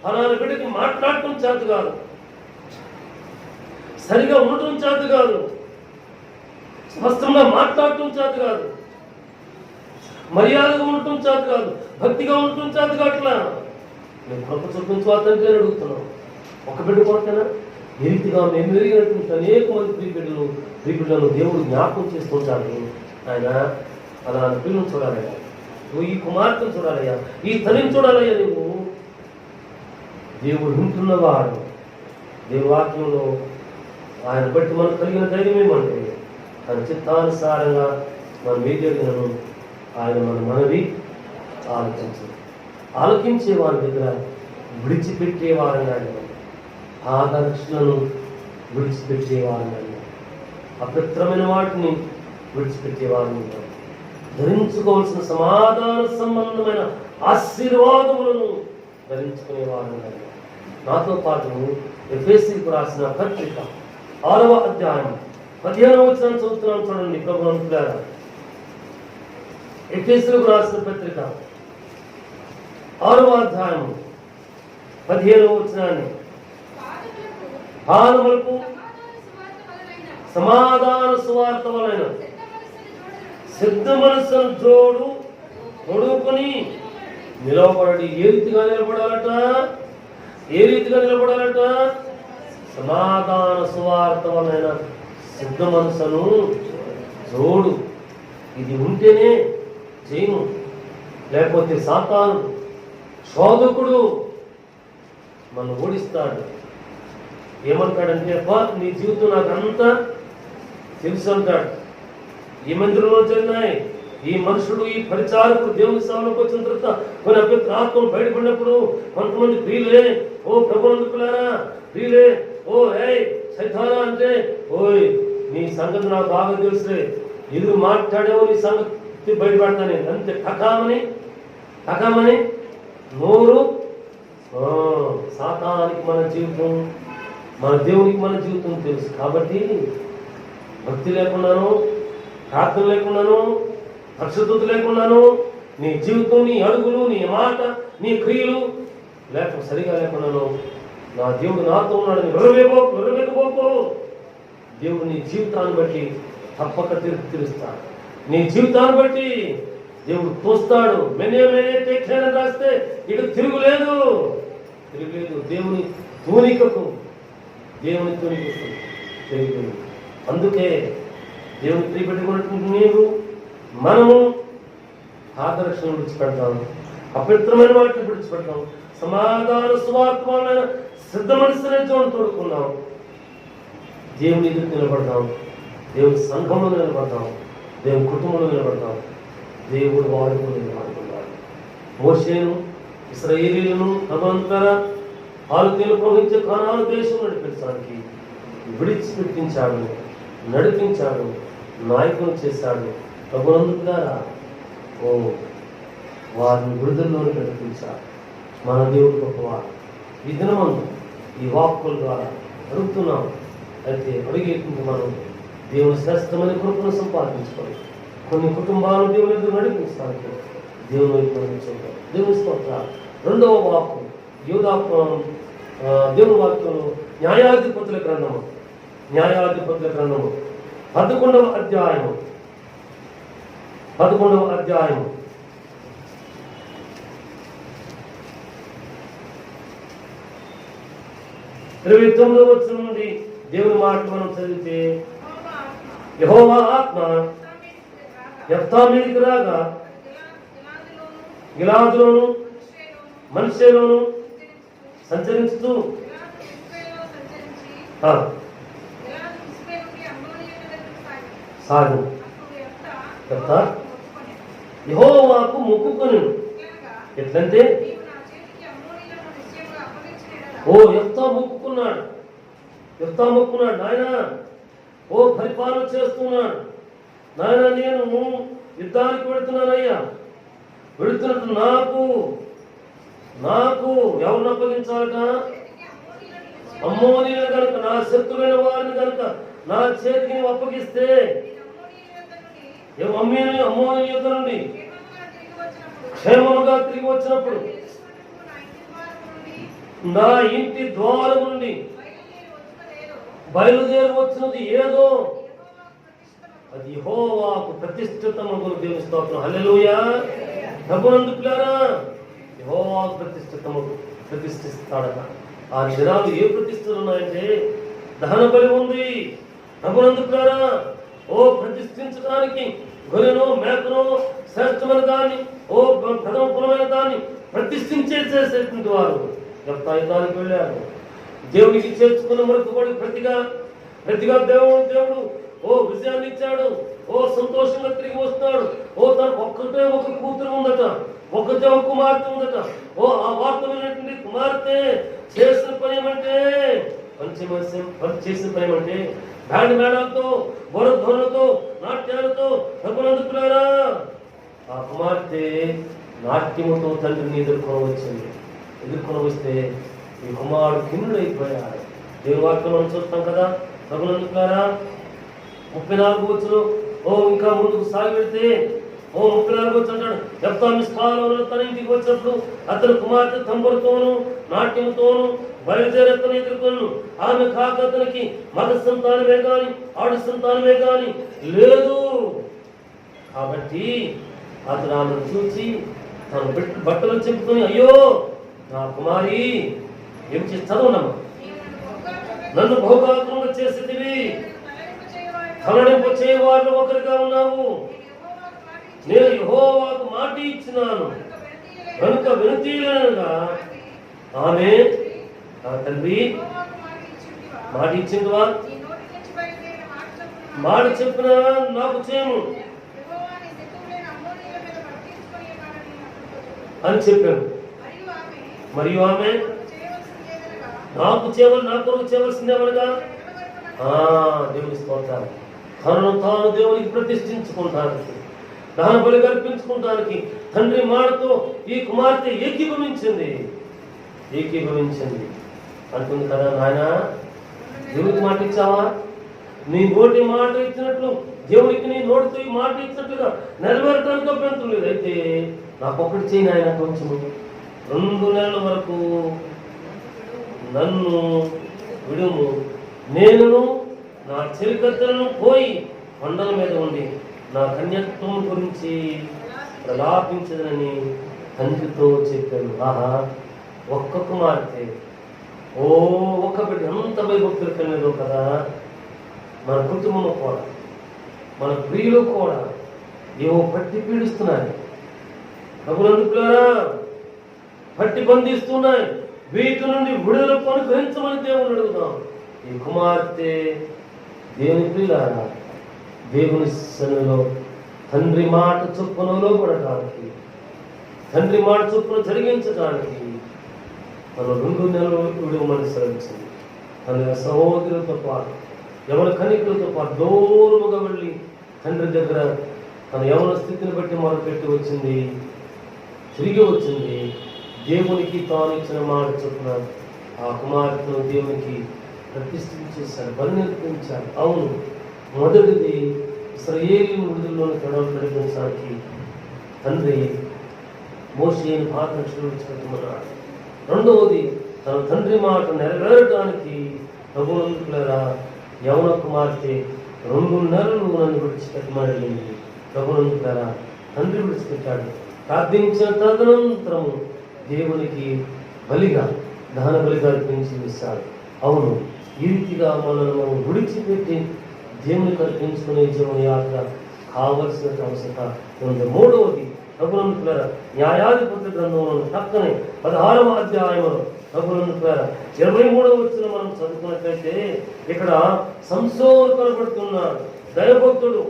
ఫలానా బిడ్డకి మాట్లాడటం చేత కాదు, సరిగా ఉండటం చేత కాదు, స్పష్టంగా మాట్లాడటం చేత కాదు, మర్యాదగా ఉండటం చేత కాదు, భక్తిగా ఉండటం చేత కావట్లా. నేను కృప చూపించవద్దంటే అడుగుతున్నాను. ఒక బిడ్డ కొరకనా? ఏ రీతిగా మేము ఎరిగినటువంటి అనేక మంది ప్రియబిడ్డలను దేవుడు జ్ఞాపకం చేస్తుంటాడు. ఆయన అలా పిల్లలు చూడాలయ్యా, నువ్వు ఈ కుమార్తెను చూడాలయ్యా, ఈ తల్లిని చూడాలయ్యా. నువ్వు దేవుడు వింటున్నవాడు. దేవాక్యంలో ఆయన బట్టి మనకు కలిగిన ధైర్యం ఏమంటే ఆయన చిత్తానుసారంగా మనం ఏదైనాను ఆయన మనవి ఆలకించే వారి దగ్గర విడిచిపెట్టేవారంగా, ఆదర్శలను విడిచిపెట్టేవారంగా, అపవిత్రమైన వాటిని విడిచిపెట్టేవారు, ధరించుకోవాల్సిన సమాధాన సంబంధమైన ఆశీర్వాదములను ధరించుకునేవారంగా. నాతో పాటు ఎఫెసీయులకు రాసిన పత్రిక 6వ అధ్యాయం 15వ వచనం చదువుతున్నాను చూడండి. ప్రభువులారా, ఎఫెసీయులకు రాసిన పత్రిక 6వ అధ్యాయం 15వ వచనాన్ని, పాదములకు సమాధాన సువార్త వలన సిద్ధ మనస్సును జోడు తొడుగుకొని నిలవబడి. ఏ రీతిగా నిలబడాలట? ఏ రీతిగా నిలబడాలట? సమాధాన సువార్త వలన సిద్ధ మనస్సును జోడు. ఇది ఉంటేనే జయము, లేకపోతే సాతాను శోధకుడు మనం ఓడిస్తాడు. ఏమంటాడంటే, అబ్బా నీ జీవితం నాకు అంతా తెలుసు అంటాడు. ఈ మందిరంలో జరిగినాయి, ఈ మనుషుడు ఈ పరిచారకుడు దేవుని సేవలోకి వచ్చిన తర్వాత కొన్ని అభ్యర్థి ఆత్మలు బయటపడినప్పుడు కొంతమంది ప్రియులే, ఓ ప్రభునందుకులారా ప్రియులే, ఓ హే సైతానా అంటే, ఓయ్ నీ సంగతి నాకు బాగా తెలుసులే, ఎదురు మాట్లాడేవో నీ సంగతి బయటపడతాను అంతే. టకామని నోరు. సాతానికి మన జీవితం, మన దేవునికి మన జీవితం తెలుసు. కాబట్టి భక్తి లేకున్నాను, ప్రార్థన లేకున్నాను, పరిశుద్ధత లేకున్నాను, నీ జీవితం, నీ అడుగులు, నీ మాట, నీ క్రియలు సరిగా లేకున్నాను, నా దేవుడు నాతో ఉన్నాడని విరవేకపోకు. దేవుడు నీ జీవితాన్ని బట్టి తప్పక తీరుస్తాడు. నీ జీవితాన్ని బట్టి దేవుడు తోస్తాడు. మెనే రాస్తే ఇక తిరుగులేదు. దేవుని తూనికకు తిరిగి. అందుకే దేవుని ప్రియపెట్టుకున్నటువంటి నీవు మనము ఆదర్శను విడిచిపెడతాం, అపవిత్రమైన వాటిని విడిచిపెడతాం, సమాధాన సువార్తమైన సిద్ధ మనసునే తోడుకున్నాం. దేవుని ఎదురు నిలబడతాం, దేవుని సంఘంలో నిలబడతాం, దేవుని కుటుంబంలో నిలబడతాం. దేవుడు వాడుకుని నిలబడుతున్నాడు. మోషేను, ఇశ్రాయేలీయులను భగవంతుడా పాలుతీలు ప్రవహించే కానాను దేశం నడిపించడానికి విడిచిపెట్టించాడు, నడిపించాడు, నాయకులు చేశాడు. ప్రభునందుకులారా, ఓ వారిని విడుదలలోకి నడిపించాడు. మన దేవుడు గొప్పవాడు. ఈ దినమందు ఈ వాక్కుల ద్వారా అడుగుతున్నాం. అయితే అడిగేటువంటి మనం దేవుని శ్రేష్టమైన కృపను సంపాదించుకోవాలి. కొన్ని కుటుంబాలను దేవుని ఎదురు నడిపించడానికి దేవుని వైపు చూద్దాం. దేవుని స్తోత్రాలు. రెండవ వాక్కు దేవుని వాక్యంలో న్యాయాధిపతుల గ్రంథము 11వ అధ్యాయము 29వ వచనం నుండి దేవుని మాట మనం చదివితే, యెహోవా ఆత్మ యెఫ్తా మీదికి రాగా గిలాదులోను మనష్షేలోను సంచరించుతూ సాగు. యెహోవాకు మొక్కుకొనెను. ఎట్లంటే యెఫ్తా మొక్కుకున్నాడు. నాయన పరిపాలన చేస్తున్నాడు. నాయన నేను యుద్ధానికి వెళుతున్నానయ్యా. వెళుతున్నట్టు నాకు ఎవరిని అప్పగించాలట? అమ్మోనీయులు కనుక, నా శత్రువైన వారిని కనుక నా చేతికి నువ్వు అప్పగిస్తే, అమ్మోనీయుల యుద్ధ నుండి క్షేమముగా తిరిగి వచ్చినప్పుడు నా ఇంటి ద్వారం నుండి బయలుదేరి వచ్చినది ఏదో అది యెహోవాకు ప్రతిష్ఠితమగును. దేవుని స్తోత్రం. హల్లెలూయా. ప్రభునందుకులారా, యెహోవాకు ప్రతిష్ఠిస్తాడట. ఆ దినాలు ఏ ప్రతిష్టలు ఉన్నాయంటే దహన బలి ఉంది. ప్రభునందుకులారా, ప్రతిష్ఠించడానికి గొర్రెను మేకను శ్రేష్టమైన దాన్ని ప్రథమ ఫలమైన దాన్ని ప్రతిష్ఠించేసేటువంటి వారు యుద్ధానికి వెళ్ళారు. దేవునికి చేర్చుకున్న మరొకటి ప్రతిగా దేవుడు విజయాన్ని ఇచ్చాడు. సంతోషంగా తిరిగి వస్తున్నాడు. తనకు ఒక్కటే ఒక కూతురు ఉందట, ఒక్కటే ఒక కుమార్తె ఉందట. ఆ వార్త విన్నటువంటి కుమార్తె చేసిన పని ఏమంటే బ్యాండ్ మేళాలతో, వరధ్వనులతో, నాట్యాలతో ప్రభునందుకులారా, ఆ కుమార్తె నాట్యముతో తండ్రిని ఎదుర్కొని వస్తే ఈ కుమారుడు కిన్నుడైపోయాడు. దేవుని వాక్యం మనం చూస్తాం కదా. ప్రభునందుకులారా, 34 వచనం ఇంకా ముందుకు సాగి వెళ్తే 34 వచనం అంటాడు, యెఫ్తా మిస్పాలో తన ఇంటికి వచ్చినప్పుడు అతని కుమార్తె తంబురతోను నాట్యముతోను బయలుదేరి అతను ఎదుర్కొను. ఆమె కాక అతనికి మగ సంతానమే గాని ఆడు సంతానమే గాని లేదు. కాబట్టి అతను ఆమెను చూసి తన బట్టలు చెప్పుకొని, అయ్యో నా కుమారి, ఏం చదవనమ్మా, నన్ను బహుగాత్రంగా చేసేదివి, తలడింపు చేయవాళ్ళు ఒకరిగా ఉన్నావు. నేను యెహోవాకు మాట ఇచ్చినాను కనుక వినతీయలేనుగా. ఆమె తండ్రి మాట ఇచ్చిందివా, మాట చెప్పిన నాకు చేయము అని చెప్పాను. మరియు ఆమె నా కొరకు చేయవలసిందేమనగా దేవుని స్తోత్రాలు, తనను తాను దేవునికి ప్రతిష్ఠించుకుంటానికి, దహన బలి కల్పించుకుంటానికి తండ్రి మాటతో ఈ కుమార్తె ఏకీభవించింది అంటుంది కదా. నాయన, దేవునికి మాట ఇచ్చావా? నీ నోటి మాట ఇచ్చినట్లు దేవునికి నీ నోటితో ఈ మాట ఇచ్చినట్లుగా నెరవేరటానికి అభ్యంతరం లేదు. అయితే నాకొకటి చేయి నాయన, కొంచెము 2 నెలల వరకు నన్ను విడుము, నేను నా చెలికత్తెలను పోయి కొండల మీద ఉండి నా కన్యత్వం గురించి ప్రలాపించదని తండ్రితో చెప్పాను. ఒక్క కుమార్తె, ఒక్క బిడ్డ, ఎంత భయభక్తులు కలిగినదో కదా. మన కుటుంబంలో కూడా, మన ప్రియులు కూడా ఏవో పట్టి పీడిస్తున్నాయి. ప్రభునందుకులారా, పట్టి బంధిస్తున్నాయి. వీటి నుండి విడుదల అనుగ్రహించమని దేవుని అడుగుదాం. ఈ కుమార్తె దేవుని ప్రియులారా, దేవుని సన్నిధిలో తండ్రి మాట చొప్పున లోపడటానికి, తండ్రి మాట చొప్పున జరిగించడానికి తను 2 నెలలు విడువమని సెలవించింది. తన సహోదరులతో పాటు యవన కనికులతో పాటు దూరముగా వెళ్ళి తండ్రి దగ్గర తన యవన స్థితిని బట్టి మొదలుపెట్టి వచ్చింది. తిరిగి వచ్చింది. దేవునికి తాను ఇచ్చిన మాట చొప్పున ఆ కుమార్తెను దేవునికి ప్రతిష్ఠించేశాడు, బలి నిర్వహించాడు. అవును, మొదటిది ఇశ్రాయేలు విడుదలలోని తడవలు నడిపించడానికి తండ్రి మోషేని పాత్రను పెట్టమన్నాడు. రెండవది తన తండ్రి మాట నెరవేరడానికి ప్రభునందుకులరా యవన కుమార్తె 2 నెలలు నన్ను విడిచిపెట్టమని అడిగింది. ప్రభునందుకులరా తండ్రి విడిచిపెట్టాడు. ప్రార్థించిన తదనంతరము దేవునికి బలిగా దహన బలిగా అర్పించి ఇస్తాడు. అవును, ఈ రీతిగా మనల్ని విడిచిపెట్టి దేవునికి అర్పించుకునే జీవన యాత్ర కావలసిన అవసరత ఉంది. మూడవది ప్రభునందుకులరా న్యాయాధిపతి గ్రంథంలో పక్కనే 16వ అధ్యాయంలో ప్రభునందుకులరా 23వ వచనం మనం చదువుకున్నట్లయితే ఇక్కడ సంసోను కనబడుతున్నాడు. దైవభక్తుడు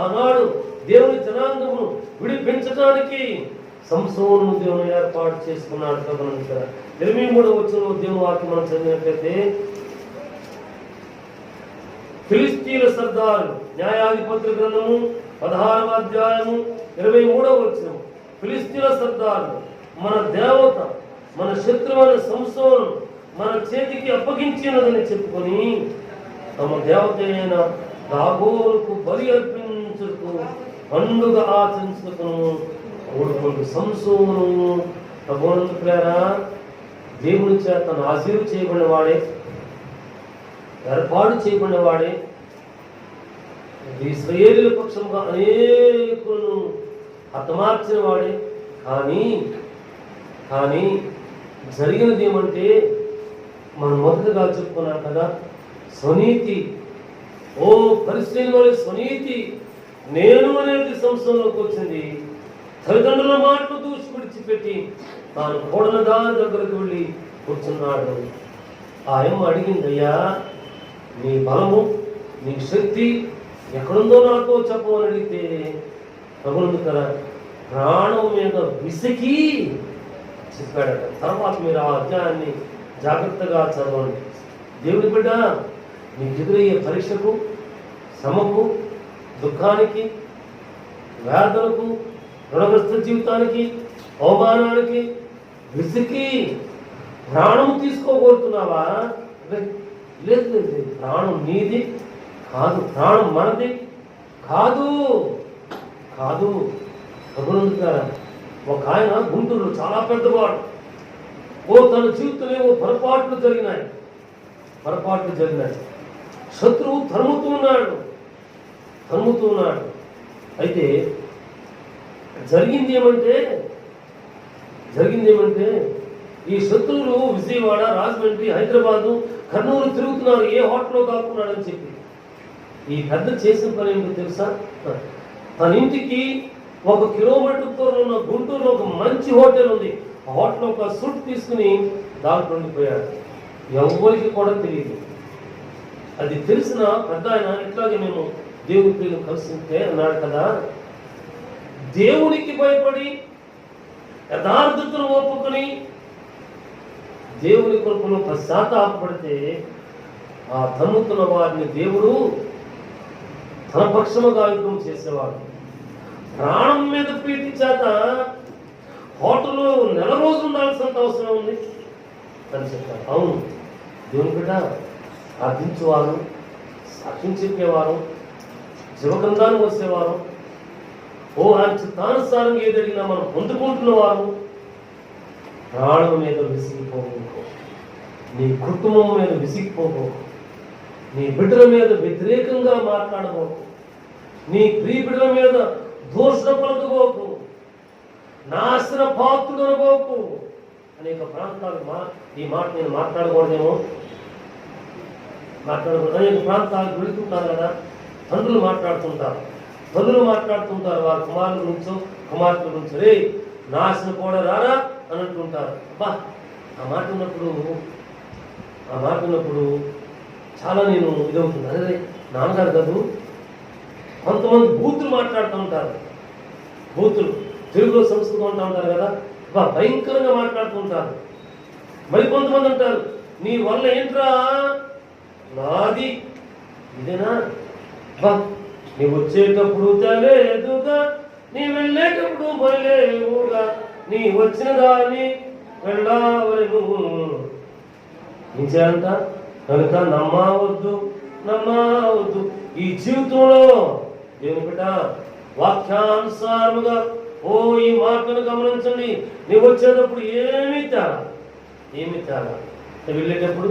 ఆనాడు దేవుని జనాంగమును విడిపించడానికి సంసోను దేవుని ఏర్పాటు చేసుకున్నాడు. ప్రభునందుకులరా 23వ వచనంలో దేవుని వాక్యం మనం చదివినట్లయితే ఫిలిస్తీన్ల సర్దారులు న్యాయాధిపతుల గ్రంథము 16వ అధ్యాయము 23వ వచనం. ఫిలిస్తీన్ల సర్దారులు మన దేవత మన శత్రువైన సంసోను మన చేతికి అప్పగించినదని చెప్పుకొని తమ దేవత అయిన దాగోనుకు బలి అర్పించుటకు పండుగ ఆచరించుటకు ఓడుకుంటూ సంసోను ప్రభునందుకులారా దేవుని చేత నాజీరు చేయబడిన వాడే, ఏర్పాటు చేయబడిన వాడే, ఇశ్రాయేలీయుల పక్షంగా అనేకులను హతమార్చిన వాడే. కానీ జరిగినది ఏమంటే మనం మొదటగా చెప్పుకున్నాం కదా, స్వనీతి. ఓ పరిస్థితి వల్ల స్వనీతి నేను అనేది సంస్థలోకి వచ్చింది. తల్లిదండ్రుల మాటలు దూసి విడిచిపెట్టి తాను కూడన దాని దగ్గరకు వెళ్ళి కూర్చున్నాడు. ఆయమ్మ అడిగిందయ్యా, నీ బలము నీ శక్తి ఎక్కడుందో నాతో చెప్పమని అడిగితే ప్రభునందుకల ప్రాణం మీద విసికి చెప్పాడట. తర్వాత మీరు ఆ అధ్యాయాన్ని జాగ్రత్తగా చదవండి. దేవుని బిడ్డ నీకు ఎదురయ్యే పరీక్షకు, శ్రమకు, దుఃఖానికి, వేదనకు, రుణగ్రస్త జీవితానికి, అవమానానికి విసికి ప్రాణం తీసుకోబోతున్నావా? లేదు లేదు, ప్రాణం నీది కాదు, ప్రాణం మనది కాదు కాదు. ప్రభునందుకారా ఒక ఆయన గుంటూరులో చాలా పెద్దవాడు. తన జీవితంలో ఏవో పొరపాట్లు జరిగినాయి. శత్రువు తరుముతూ ఉన్నాడు. అయితే జరిగింది ఏమంటే ఈ శత్రువులు విజయవాడ, రాజమండ్రి, హైదరాబాదు, కర్నూలు తిరుగుతున్నారు. ఏ హోటల్లో కాకున్నాడు అని చెప్పి ఈ పెద్ద చేసిన పని ఏంటో తెలుసా? తన ఇంటికి 1 కిలోమీటర్ దూరంలో ఉన్న గుంటూరులో ఒక మంచి హోటల్ ఉంది. ఆ హోటల్లో ఒక సూట్ తీసుకుని దాంట్లో ఉండిపోయాడు. ఎవరికి కూడా తెలియదు. అది తెలిసిన పెద్ద ఆయన ఇట్లాగే మేము దేవుని ప్రియులు కలిసి అన్నాడు కదా, దేవునికి భయపడి యథార్థతను ఒప్పుకొని దేవుని కొరకులో పశ్చాత్తాపడితే ఆ తన్నుతున్న వారిని దేవుడు తన పక్షముగా యుద్ధం చేసేవాడు. ప్రాణం మీద ప్రీతి చేత హోటల్లో నెల రోజులు ఉండాల్సినంత అవసరం ఉంది అని చెప్పారు. అవును, దేవుని బిడ్డ ప్రార్థించేవారు, సాక్ష్యం చెప్పేవారు, జీవగ్రంథాన్ని వచ్చేవారు, ఆయన చిత్తానుసారంగా ఏదడిగినా మనం పొందుకుంటున్నవారు ప్రాణం మీద విసిగిపోకూడదు, నీ కుటుంబం మీద విసిగిపోకూడదు, నీ బిడ్డల మీద వ్యతిరేకంగా మాట్లాడబోకు, నీ ప్రియ బిడ్డల మీద దోషణ పలుకుపోకు, నాశన పాత్రుడు అనుకోకు. అనేక ప్రాంతాలు ఈ మాట నేను మాట్లాడకూడదేమో, అనేక ప్రాంతాలకు వెళుతుంటారు కదా, తండ్రులు మాట్లాడుతుంటారు వారి కుమారుల గురించో కుమార్తెల గురించో, రే నాశన కూడా రారా అని అంటుంటారు. అబ్బా ఆ మాట ఉన్నప్పుడు చాలా నేను ఇదవుతుంది. అదే నాన్నగారు కాదు, కొంతమంది బూతులు మాట్లాడుతూ ఉంటారు. బూతులు తెలుగులో సంస్కృతం అంటూ ఉంటారు కదా, భయంకరంగా మాట్లాడుతూ ఉంటారు. మరి కొంతమంది అంటారు, నీ వల్ల ఏంట్రా, నాది ఇదేనా, బా నీ వచ్చేటప్పుడు తెలేదుగా, నీ వెళ్ళేటప్పుడు బయలేవుగా, నీ వచ్చిన దాన్ని వెళ్ళావను నిజంట కనుక నమ్మవద్దు. ఈ జీవితంలో దేవుని బిడ్డ వాక్యానుసారముగా ఈ మాటను గమనించండి. నీవు వచ్చేటప్పుడు ఏమీ తేడా, వెళ్ళేటప్పుడు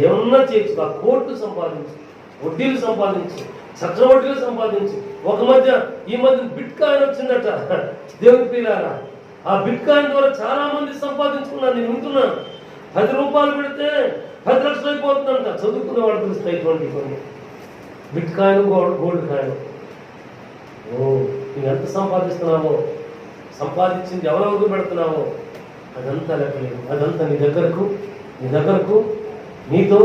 ఏమన్నా చేయొచ్చు. ఆ కోర్టు సంపాదించు, వడ్డీలు సంపాదించు, చక్రవడ్డీలు సంపాదించు. ఈ మధ్య బిట్ కాయిన్ వచ్చిందట దేవుని పిల్లారా. ఆ బిట్ కాయిన్ ద్వారా చాలా మంది సంపాదించుకున్నారు. నేను వింటున్నాను, 10 రూపాయలు పెడితే 10 లక్షలు అయిపోతుందంట. చదువుకునే వాళ్ళు తెలుస్తాయి కొన్ని బిట్ కాయిన్, గోల్డ్ కాయిన్. నువ్వు ఎంత సంపాదిస్తున్నావో, సంపాదించింది ఎవరెవరికి పెడుతున్నావో అదంతా లెక్కలేదు. అదంతా నీ దగ్గరకు నీతో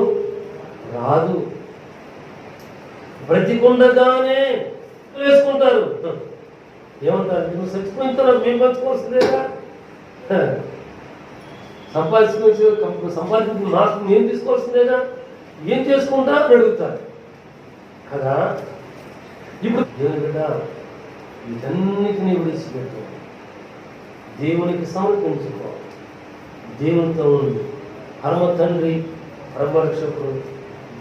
రాదు. బ్రతికుండగానే వేసుకుంటారు. ఏమంటారు, నువ్వు చచ్చిపోయిన తర్వాత మేము పంచుకోవాల్సిందేగా, సంపాదించి మాకు మేము తీసుకోవాల్సిందేగా, ఏం చేసుకుంటా అని అడుగుతారు కదా. ఇప్పుడు దేవుని బిడ్డ వీటన్నిటినీ విడిచిపెట్టు, దేవునికి సమర్పించుకో. దేవునితో ఉంది. పరమ తండ్రి, పరమరక్షకుడు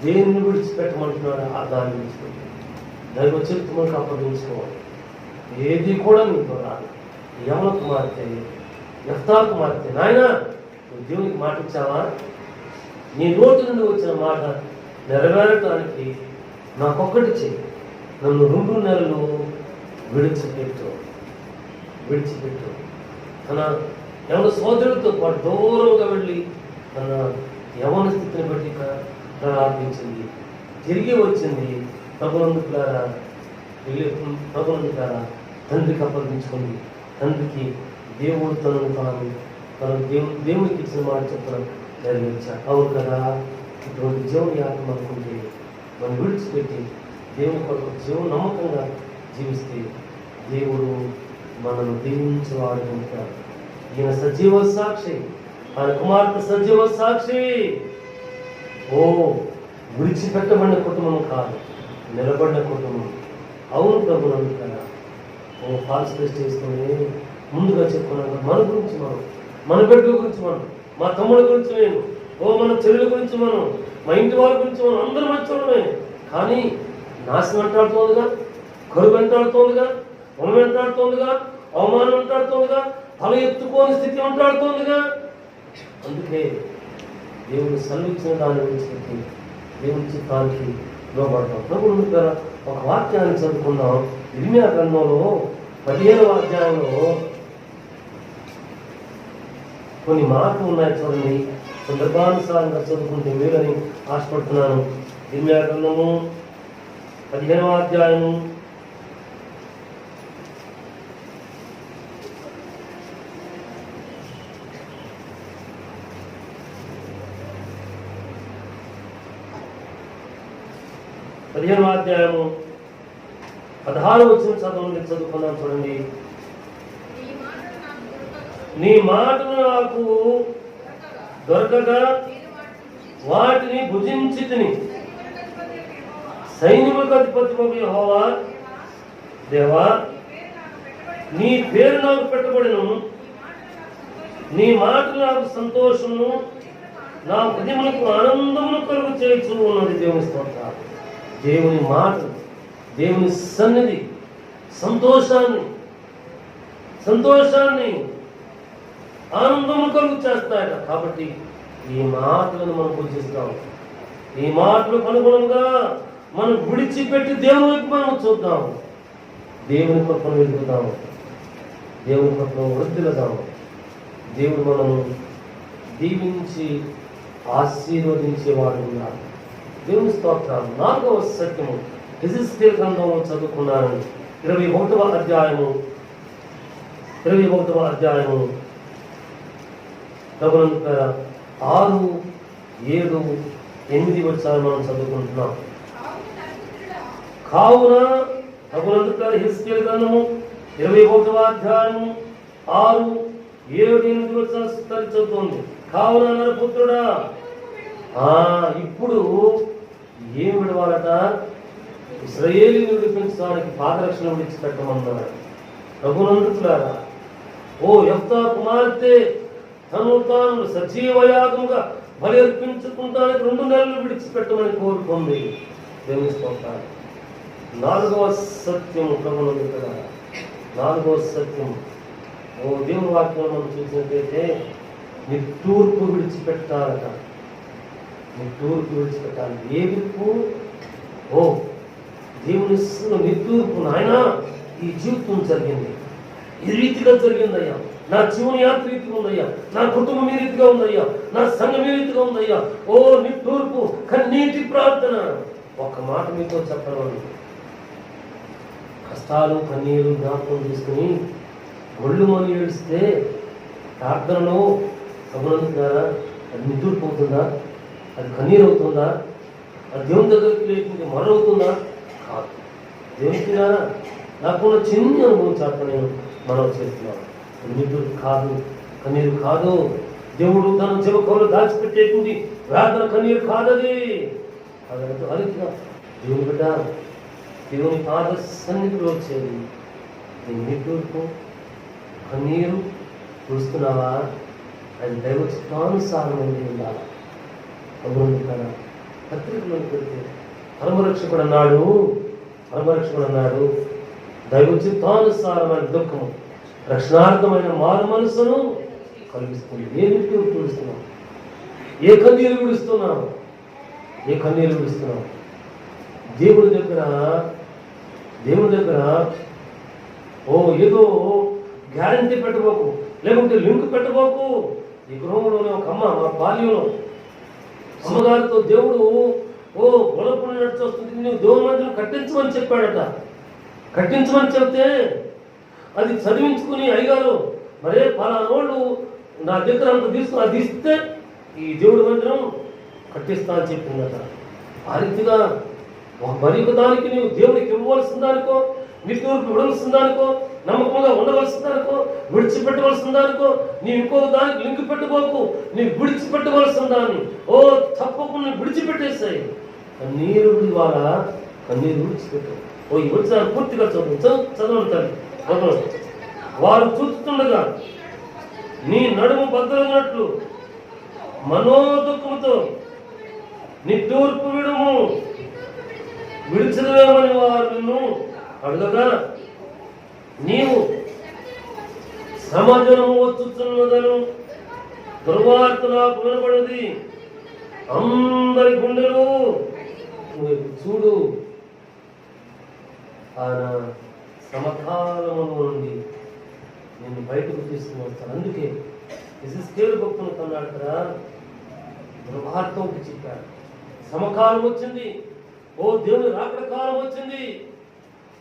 దేవుని విడిచిపెట్టమంటున్నాడు. ఆ దాన్ని విడిచిపెట్టు, దైవ చిత్తములకు అప్పగించుకోవాలి. ఏది కూడా నీకు రాదు. యమన కుమార్తె యెఫ్తా కుమార్తె, నాయన నువ్వు దేవునికి మాట ఇచ్చావా? నీ నోటి నుండి వచ్చిన మాట నెరవేరటానికి నాకొక్కటి చెయ్యి, నన్ను 2 నెలలు విడిచిపెట్టు. తన యవన సోదరుడితో పాటు దూరంగా వెళ్ళి తన యవన స్థితిని బట్టి ప్రార్థించింది. తిరిగి వచ్చింది. ప్రభునందుకులారా తండ్రికి అప్పగించుకుంది. తండ్రికి దేవుడు దేవునికి ఇచ్చిన మాట చెప్పడం నెరవేర్చాడు. అవును కదా. ఇటువంటి జీవన యాత్ర అనుకుంటే మనం విడిచిపెట్టి దేవుని కొరకు జీవన నమ్మకంగా జీవిస్తే దేవుడు మనను దీవించేవాడు కనుక ఈయన సజీవ సాక్షి, ఆయన కుమార్తె సజీవ సాక్షి. విడిచిపెట్టబడిన కుటుంబం కాదు, నిలబడిన కుటుంబం. అవును ప్రభునందు కదా. ఫాల్స్ టెస్ట్ చేసుకుని ముందుగా చెప్పుకున్నాను. మన గురించి మనం, మన బిడ్డల గురించి మనం, మా తమ్ముడి గురించి నేను, మన చెల్లెల గురించి మనం, మా ఇంటి వారి గురించి మనం అందరూ మంచివాళ్ళమే. కానీ నాశనం వెంటాడుతోందిగా, కరువు వెంటాడుతోందిగా, రుణం వెంటాడుతోందిగా, అవమానం వెంటాడుతోందిగా, తల ఎత్తుకోని స్థితి వెంటాడుతోందిగా. అందుకే దేవుడు సల్లించిన దాన్ని విడిచిపెట్టి దేవుని చిత్తానికి లోపడతాం. ప్రభుత్వ ద్వారా ఒక వాక్యాన్ని చదువుకుందాం. ఇర్మియా గ్రంథంలో 15వ అధ్యాయంలో కొన్ని మాటలు ఉన్నాయి, చూడండి. సందర్భానుసారంగా చదువుకుంటే మీరని ఆశపడుతున్నాను. ఇర్మియా గ్రంథము 15వ అధ్యాయము 15వ అధ్యాయము 16వ వచనం చదువుకుందాం. చూడండి. నీ మాటలు నాకు దొరకగా వాటిని భుజించితిని. సైన్యములకు అధిపతి యెహోవా దేవా, నీ పేరు నాకు పెట్టబడిను. నీ మాటలు నాకు సంతోషము, నా హృదయములకు ఆనందమును కలుగు చేయుచు ఉన్నది. దేవుని స్తోత్రం. దేవుని మాటలు, దేవుని సన్నిధి సంతోషాన్ని ఆనందము కలుగు చేస్తాయట. కాబట్టి ఈ మాటలను మనం పూజిస్తాం. ఈ మాటలకు అనుగుణంగా మనం విడిచిపెట్టి దేవుని వైపు మనం చూద్దాం. దేవుని కొరకు వెతుకుతాము, దేవుని కొరకు వృద్ధిలదాము. దేవుడు మనము దీవించి ఆశీర్వదించేవాడు ఉన్నారు. దేవుని స్తోత్రాలు. 4వ సత్యము హెజెకియెలు గ్రంథంలో చదువుకున్నాను. 21వ అధ్యాయము ప్రభునందు 6, 7, 8 వచనాలు మనం చదువుకుంటున్నాం. కావున ప్రభునందు హెజెకియెలు గ్రంథము 21వ అధ్యాయము 6, 7-8 వచనాలు చదువుతోంది. కావున నరపుత్రుడా, ఇప్పుడు ఏం విడవాలట? ఇశ్రాయేలును విడిపించడానికి పాదరక్షణ విడిచిపెట్టమన్నాడు. ప్రభునందులారా, ఓ యెఫ్తా కుమార్తె తను తాను సజీవయాగముగా బలి అర్పించుకుంటానికి 2 నెలలు విడిచిపెట్టమని కోరుకుంది. దేవుని స్తోత్రం. 4వ సత్యం ప్రభునందులారా, 4వ సత్యం. ఓ దేవుని వాక్యం మనం చూసినట్లయితే నిట్టూర్పు విడిచిపెట్టాలట. నిట్టూర్పు విడిచిపెట్టాలి. ఏ విప్పు? ఓ దేవుని నిట్టూర్పు. నాయన, ఈ జీవితం జరిగింది, ఈ రీతిగా జరిగిందయ్యా, నా జీవన యాత్ర రీతిగా ఉందయ్యా, నా కుటుంబం ఈ రీతిగా ఉందయ్యా, నా సంఘం ఈ రీతిగా ఉందయ్యా. ఓ నిట్టూర్పు, కన్నీటి ప్రార్థన. ఒక మాట మీతో చెప్పడం, కష్టాలు కన్నీరు జ్ఞాపకం చేసుకుని ఒళ్ళు మని ఏడిస్తే ప్రార్థనలో సమానంగా అది నిట్టూర్పు అవుతుందా? అది కన్నీరు అవుతుందా? అది దేవుని దగ్గరికి లేకుంటే మరవుతుందా? కాదు. దేవునికి నాకున్న చిన్న అనుభవం చేత నేను మనం చేస్తున్నాను. నిట్టూర్పు కాదు, కన్నీరు కాదు. దేవుడు తన చెవకలు దాచిపెట్టేటువంటి వేదన కన్నీరు కాదది. అదిగా దేవుని బిడ్డ దేవుని పాద సన్నిధిలో వచ్చేది. నీ నిట్టూర్పు కన్నీరు చూస్తున్నావా? అది దైవ చిత్తానుసారమైనది ఉండాలి. అందులో పత్రికలో పెడితే పరమరక్షకుడు అన్నాడు దైవ చిత్తానుసారమైన దుఃఖము రక్షణార్థమైన మారు మనసును కలిగిస్తుంది. ఏ నిట్టూర్పు విడుస్తున్నావు? ఏ కన్నీరు విడుస్తున్నావు? దేవుని దగ్గర ఏదో గ్యారంటీ పెట్టబోకు, లేకుంటే లింక్ పెట్టబోకు. ఈ గృహంలోనే ఒక అమ్మ, మా బాల్యంలో అమ్మగారితో దేవుడు గొడవపడి నడిచి వస్తుంది, నువ్వు దేవుని మందిరం కట్టించమని చెప్పాడట. కట్టించమని చెప్తే అది చదివించుకుని అయ్యగారు మరే పలానోళ్ళు నా దగ్గర అంత తీసుకుని అది ఇస్తే ఈ దేవుడి మందిరం కట్టిస్తా అని చెప్పిందట. ఆ రీతిగా మరి దానికి నీవు దేవుడికి ఇవ్వవలసిన దానికో, నిట్టూర్పు విడవలసిన దానికో, నమ్మకంగా ఉండవలసిన దానికో, విడిచిపెట్టవలసిన దానికో, నీవు ఇంకో దానికి లింక్ పెట్టుకోకు. నీవు విడిచిపెట్టవలసిన దాన్ని తప్పకుండా విడిచిపెట్టేసాయి. కన్నీరు విడివాలా, కన్నీరు విడిచిపెట్టు. ఈ విడిచారు పూర్తిగా చదవండి. వారు చూస్తుండగా నీ నడుము బద్దలైనట్లు మనోదుఃఖముతో నిట్టూర్పు విడుము, విడిచివేమని వారు నిన్ను అడగగా నీవు సమాజము వచ్చుతున్నదను దుర్వార్త నాకు వినపడది. అందరి గుండెలు చూడు, ఆయన సమకాలము నుండి నేను బయటకు తీసుకుని వస్తాను. అందుకే ఇస్రాయేలు భక్తులు కన్నాడు కదా, దుర్వార్త ఒకటి చెప్పాడు. సమకాలం వచ్చింది. ఓ దేవుని రాకడ కాలం వచ్చింది.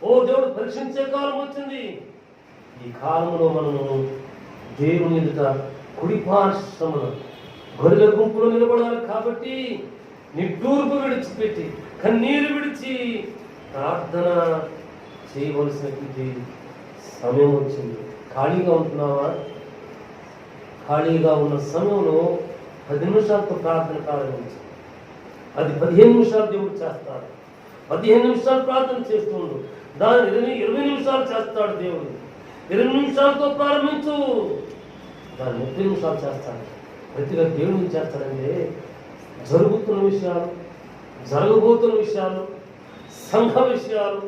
ఓ దేవుడు పరీక్షించే కాలం వచ్చింది. ఈ కాలంలో మనము దేవుని ఎదుట కుడిపార్శ్వమున గొర్రెల గుంపులో నిలబడాలి. కాబట్టి నిట్టూర్పు విడిచిపెట్టి కన్నీరు విడిచి ప్రార్థన చేయవలసినటువంటి సమయం వచ్చింది. ఖాళీగా ఉంటున్నావా? ఖాళీగా ఉన్న సమయంలో 10 నిమిషాలతో ప్రార్థన ప్రారంభించు. అది 15 నిమిషాలు దేవుడు చేస్తాడు. 15 నిమిషాలు ప్రార్థన చేస్తుండు. దాన్ని 20 నిమిషాలు చేస్తాడు దేవుడు. 20 నిమిషాలతో ప్రారంభించు, దాన్ని 30 నిమిషాలు చేస్తాడు. ప్రతిగా దేవుడు ఏం చేస్తాడంటే జరుగుతున్న విషయాలు, జరగబోతున్న విషయాలు, సంఘ విషయాలు,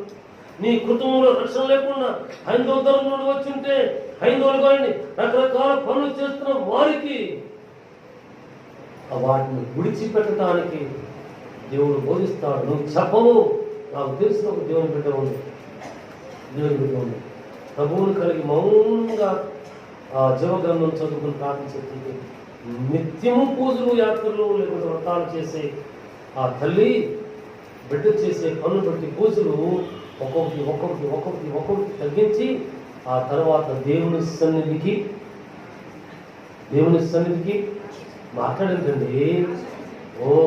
నీ కుటుంబంలో రక్షణ లేకుండా హైందవ ధర్మంలో వచ్చి ఉంటే హైందవులు కానీ రకరకాల పనులు చేస్తున్న వారికి వాటిని విడిచిపెట్టడానికి దేవుడు బోధిస్తాడు. నువ్వు చెప్పవు, నాకు తెలిసిన ఒక దేవుని బిడ్డ ఉంది. ప్రభువుని కలిగి మౌనంగా ఆ జీవగ్రంథం చదువుకుని ప్రార్థించేది. నిత్యము పూజలు, యాత్రలు, లేకుంటే వ్రతాలు చేసే ఆ తల్లి బిడ్డ చేసే పనులు బట్టి పూజలు ఒక్కొక్కటి తగ్గించి ఆ తర్వాత దేవుని సన్నిధికి మాట్లాడిందండి.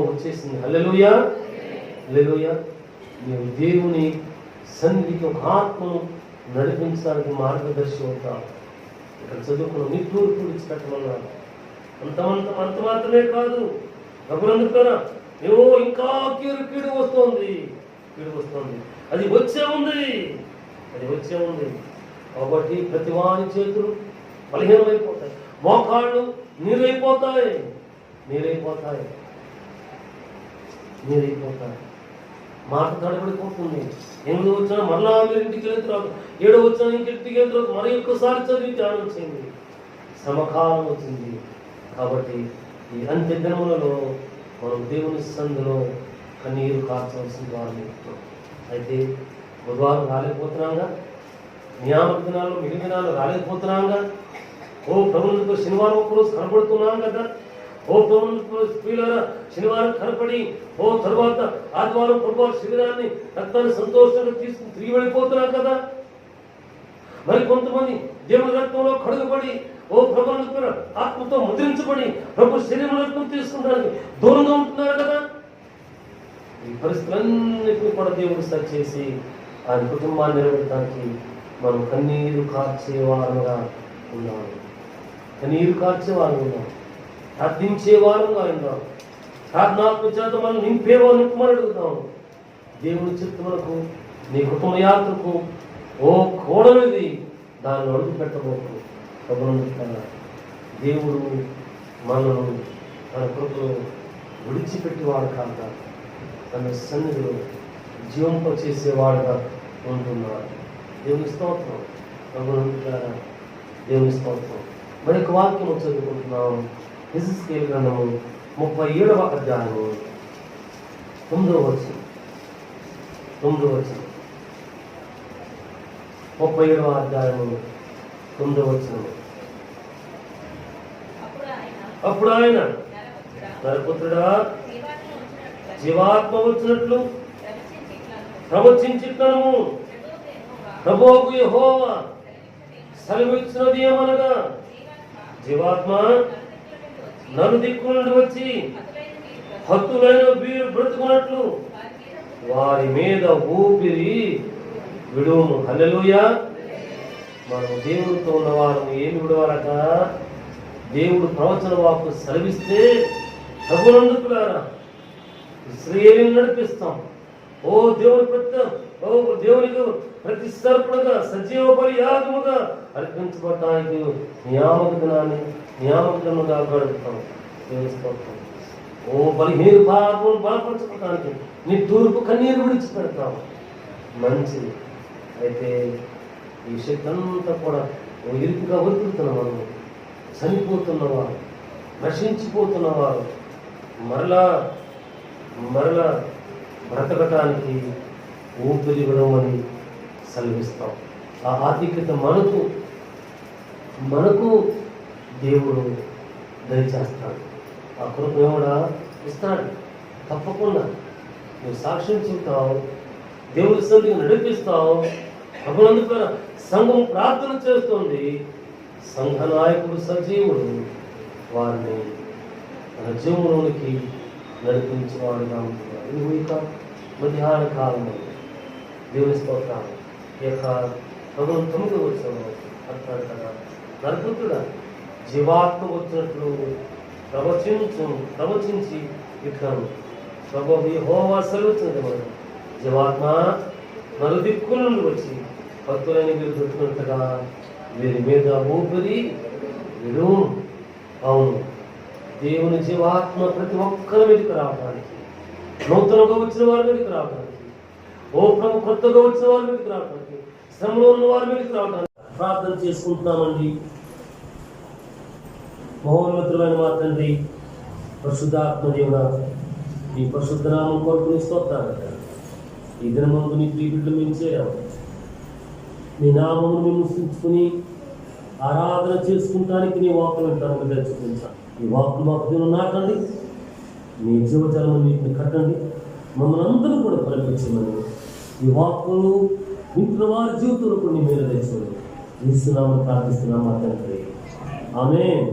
వచ్చేసింది. హల్లెలూయా, హల్లెలూయా. నీవు దేవుని సన్నిధికి ఒక ఆత్మను నడిపించడానికి మార్గదర్శి అవుతావు. ఇక్కడ చదువుకున్న నిట్టూర్పు విడిచిపెట్టమన్నారు. అంత మాత్రమే కాదు, ప్రభునందుకరా ఏవో ఇంకా కీడు వస్తుంది. అది వచ్చే ఉంది. కాబట్టి ప్రతి వారి చేతులు బలహీనమైపోతాయి, మోకాళ్ళు నీరైపోతాయి. మాట తడబడిపోతుంది. 8 వచ్చినా మరలా మీరు ఇంటికి వెళ్ళిన తర్వాత, 7 వచ్చినా ఇంటికి వెళ్ళిన తర్వాత మరి ఒక్కసారి చదివి ధ్యానం చేయండి. సమకాలం వచ్చింది. కాబట్టి ఈ అంత్య దినములలో మనం దేవుని సందులో కన్నీరు కార్చవలసిన వారిని. అయితే బుధవారం రాలేకపోతున్నాగా, నియామక దినాలు మిగిలిన దినాలు రాలేకపోతున్నాగా. ఓ ప్రభుత్వ శనివారం ఒక్కరోజు కనపడుతున్నాం కదా. ఓ ప్రభుత్వ స్త్రీలారా శనివారం కనపడి ఓ తర్వాత ఆదివారం ప్రభు శరీరాన్ని రక్తాన్ని సంతోషంగా తీసుకుని తిరిగి వెళ్ళిపోతున్నాం కదా. మరి కొంతమంది దేవుని రక్తంలో కడుగుబడి ఓ ప్రభు ఆత్మతో ముద్రించబడి ప్రభు శరీరం రక్తం తీసుకుంటానికి దూరంగా ఉంటున్నారు కదా. ఈ పరిస్థితులన్నింటినీ కూడా దేవుడు సరి చేసి ఆయన కుటుంబాన్ని నిలబెట్టడానికి మనం కన్నీరు కార్చేవారుగా ఉన్నాం. ప్రార్థించేవారుగా ఉన్నాం. ప్రార్థనాత్మ చేత మనం నింపమని అడుగుతాం. దేవుని చెప్తున్నకు నీ కుటుంబ యాత్రకు ఓ కోడలిది దాన్ని అడుగు పెట్టబోకు. దేవుడు మనను తన కృపలో విడిచిపెట్టేవాడు కాక తన సన్నిధిలో జీవింప చేసేవాడుగా ఉంటున్నాడు. దేవుని స్తోత్రం. దేవుని స్తోత్రం. మరి ఒక వాక్యం చదువుకుంటున్నాం. యెహెజ్కేలు గ్రంథము 37వ అధ్యాయము 9వ వచనం. 37వ అధ్యాయము 9వ వచనం. అప్పుడు ఆయన నరపుత్రుడా, జీవాత్మ వచ్చినట్లు ప్రవచించిట్లను ప్రభువు యెహోవా సెలవిచ్చినది ఏమనగా, జీవాత్మ నలుదిక్కుల నుండి వచ్చి హతులైన వీరు బ్రతుకున్నట్లు వారి మీద ఊపిరి విడుము. హల్లెలూయా. మనం దేవుడితో ఉన్నవారు ఏమి విడవాలట? దేవుడు ప్రవచన వాక్కు సెలవిస్తే ప్రభునందుకులారా ఇశ్రాయేలును నడిపిస్తాం. దేవునికి ప్రతిష్టర్పణగా సజీవ బలియాగముగా అర్పించబడటానికి నియామక దినముగా గడుపుతాం. దేవుస్తాం. బలహీన పాపం బలపరచుకోవడానికి నీ తూర్పు కన్నీరు విడిచిపెడతాం. మంచిది. అయితే ఈ శక్తి అంతా కూడా ఇరుకుగా వదులుతున్నవారు, చనిపోతున్నవారు, నశించిపోతున్నవారు మరలా బ్రతకటానికి ఊపిరి విడవమని సెలవిస్తాం. ఆ ఆధిక్యత మనకు దేవుడు దయచేస్తాడు. ఆ కృప కూడా ఇస్తాడు. తప్పకుండా నువ్వు సాక్ష్యం చెబుతావు, దేవుడి సన్నిధిని నడిపిస్తావు. ప్రభునందుకు సంఘం ప్రార్థన చేస్తుంది. సంఘ నాయకుడు సజీవుడు వారిని తన జీవనంలోనికి నడిపించేవాడుగా ఉంటున్నాడు. ఇక మధ్యాహ్న కాలంలో దేవుని స్తోత్రం. ఈ యొక్క 9వ వచనంలో అంటాడు కదా, నరపుత్రుడా, జీవాత్మ వచ్చినట్లు ప్రవచించి ఇట్లను ప్రభువు యెహోవా సెలవిచ్చినది మనం, జీవాత్మ నలుదిక్కుల నుండి వచ్చి భక్తులైన వీరు దొరికినట్టుగా వీరి మీద ఊపిరి విడు. అవును, దేవుని జీవాత్మ ప్రతి ఒక్కరి మీదకి రావడానికి, నూతనంగా వచ్చిన వారి మీదకి రావడానికి, ప్రభు కొత్తగా వచ్చిన వారి మీదకి రావడానికి, శ్రమలో ఉన్న వారి మీదకి రావడానికి ప్రార్థన చేసుకుంటున్నామండి. మహోన్నతులైన మా తండ్రి, పరిశుద్ధాత్మ దేవుడా, నీ పరిశుద్ధ నామం కొరకు స్తోత్రాలు. ఈ దినమందు నీ ప్రియబిడ్డలు మేము చేరాము. నీ నామమును మేము సూచుకుని ఆరాధన చేసుకుంటానికి నీ వాక్కులు వింటానికి దర్శించాలి. ఈ వాక్కులు మాకు దేవుడు నాటండి, నీ జీవజాలను నీటిని కట్టండి, మమ్మల్ని అందరూ కూడా పరిపించమని ఈ వాక్కులు వింటున్న వారి జీవితంలో కొన్ని మీరు తెచ్చుకోండి. యేసు నామమున ప్రార్థిస్తున్నాము తండ్రి. ఆమేన్.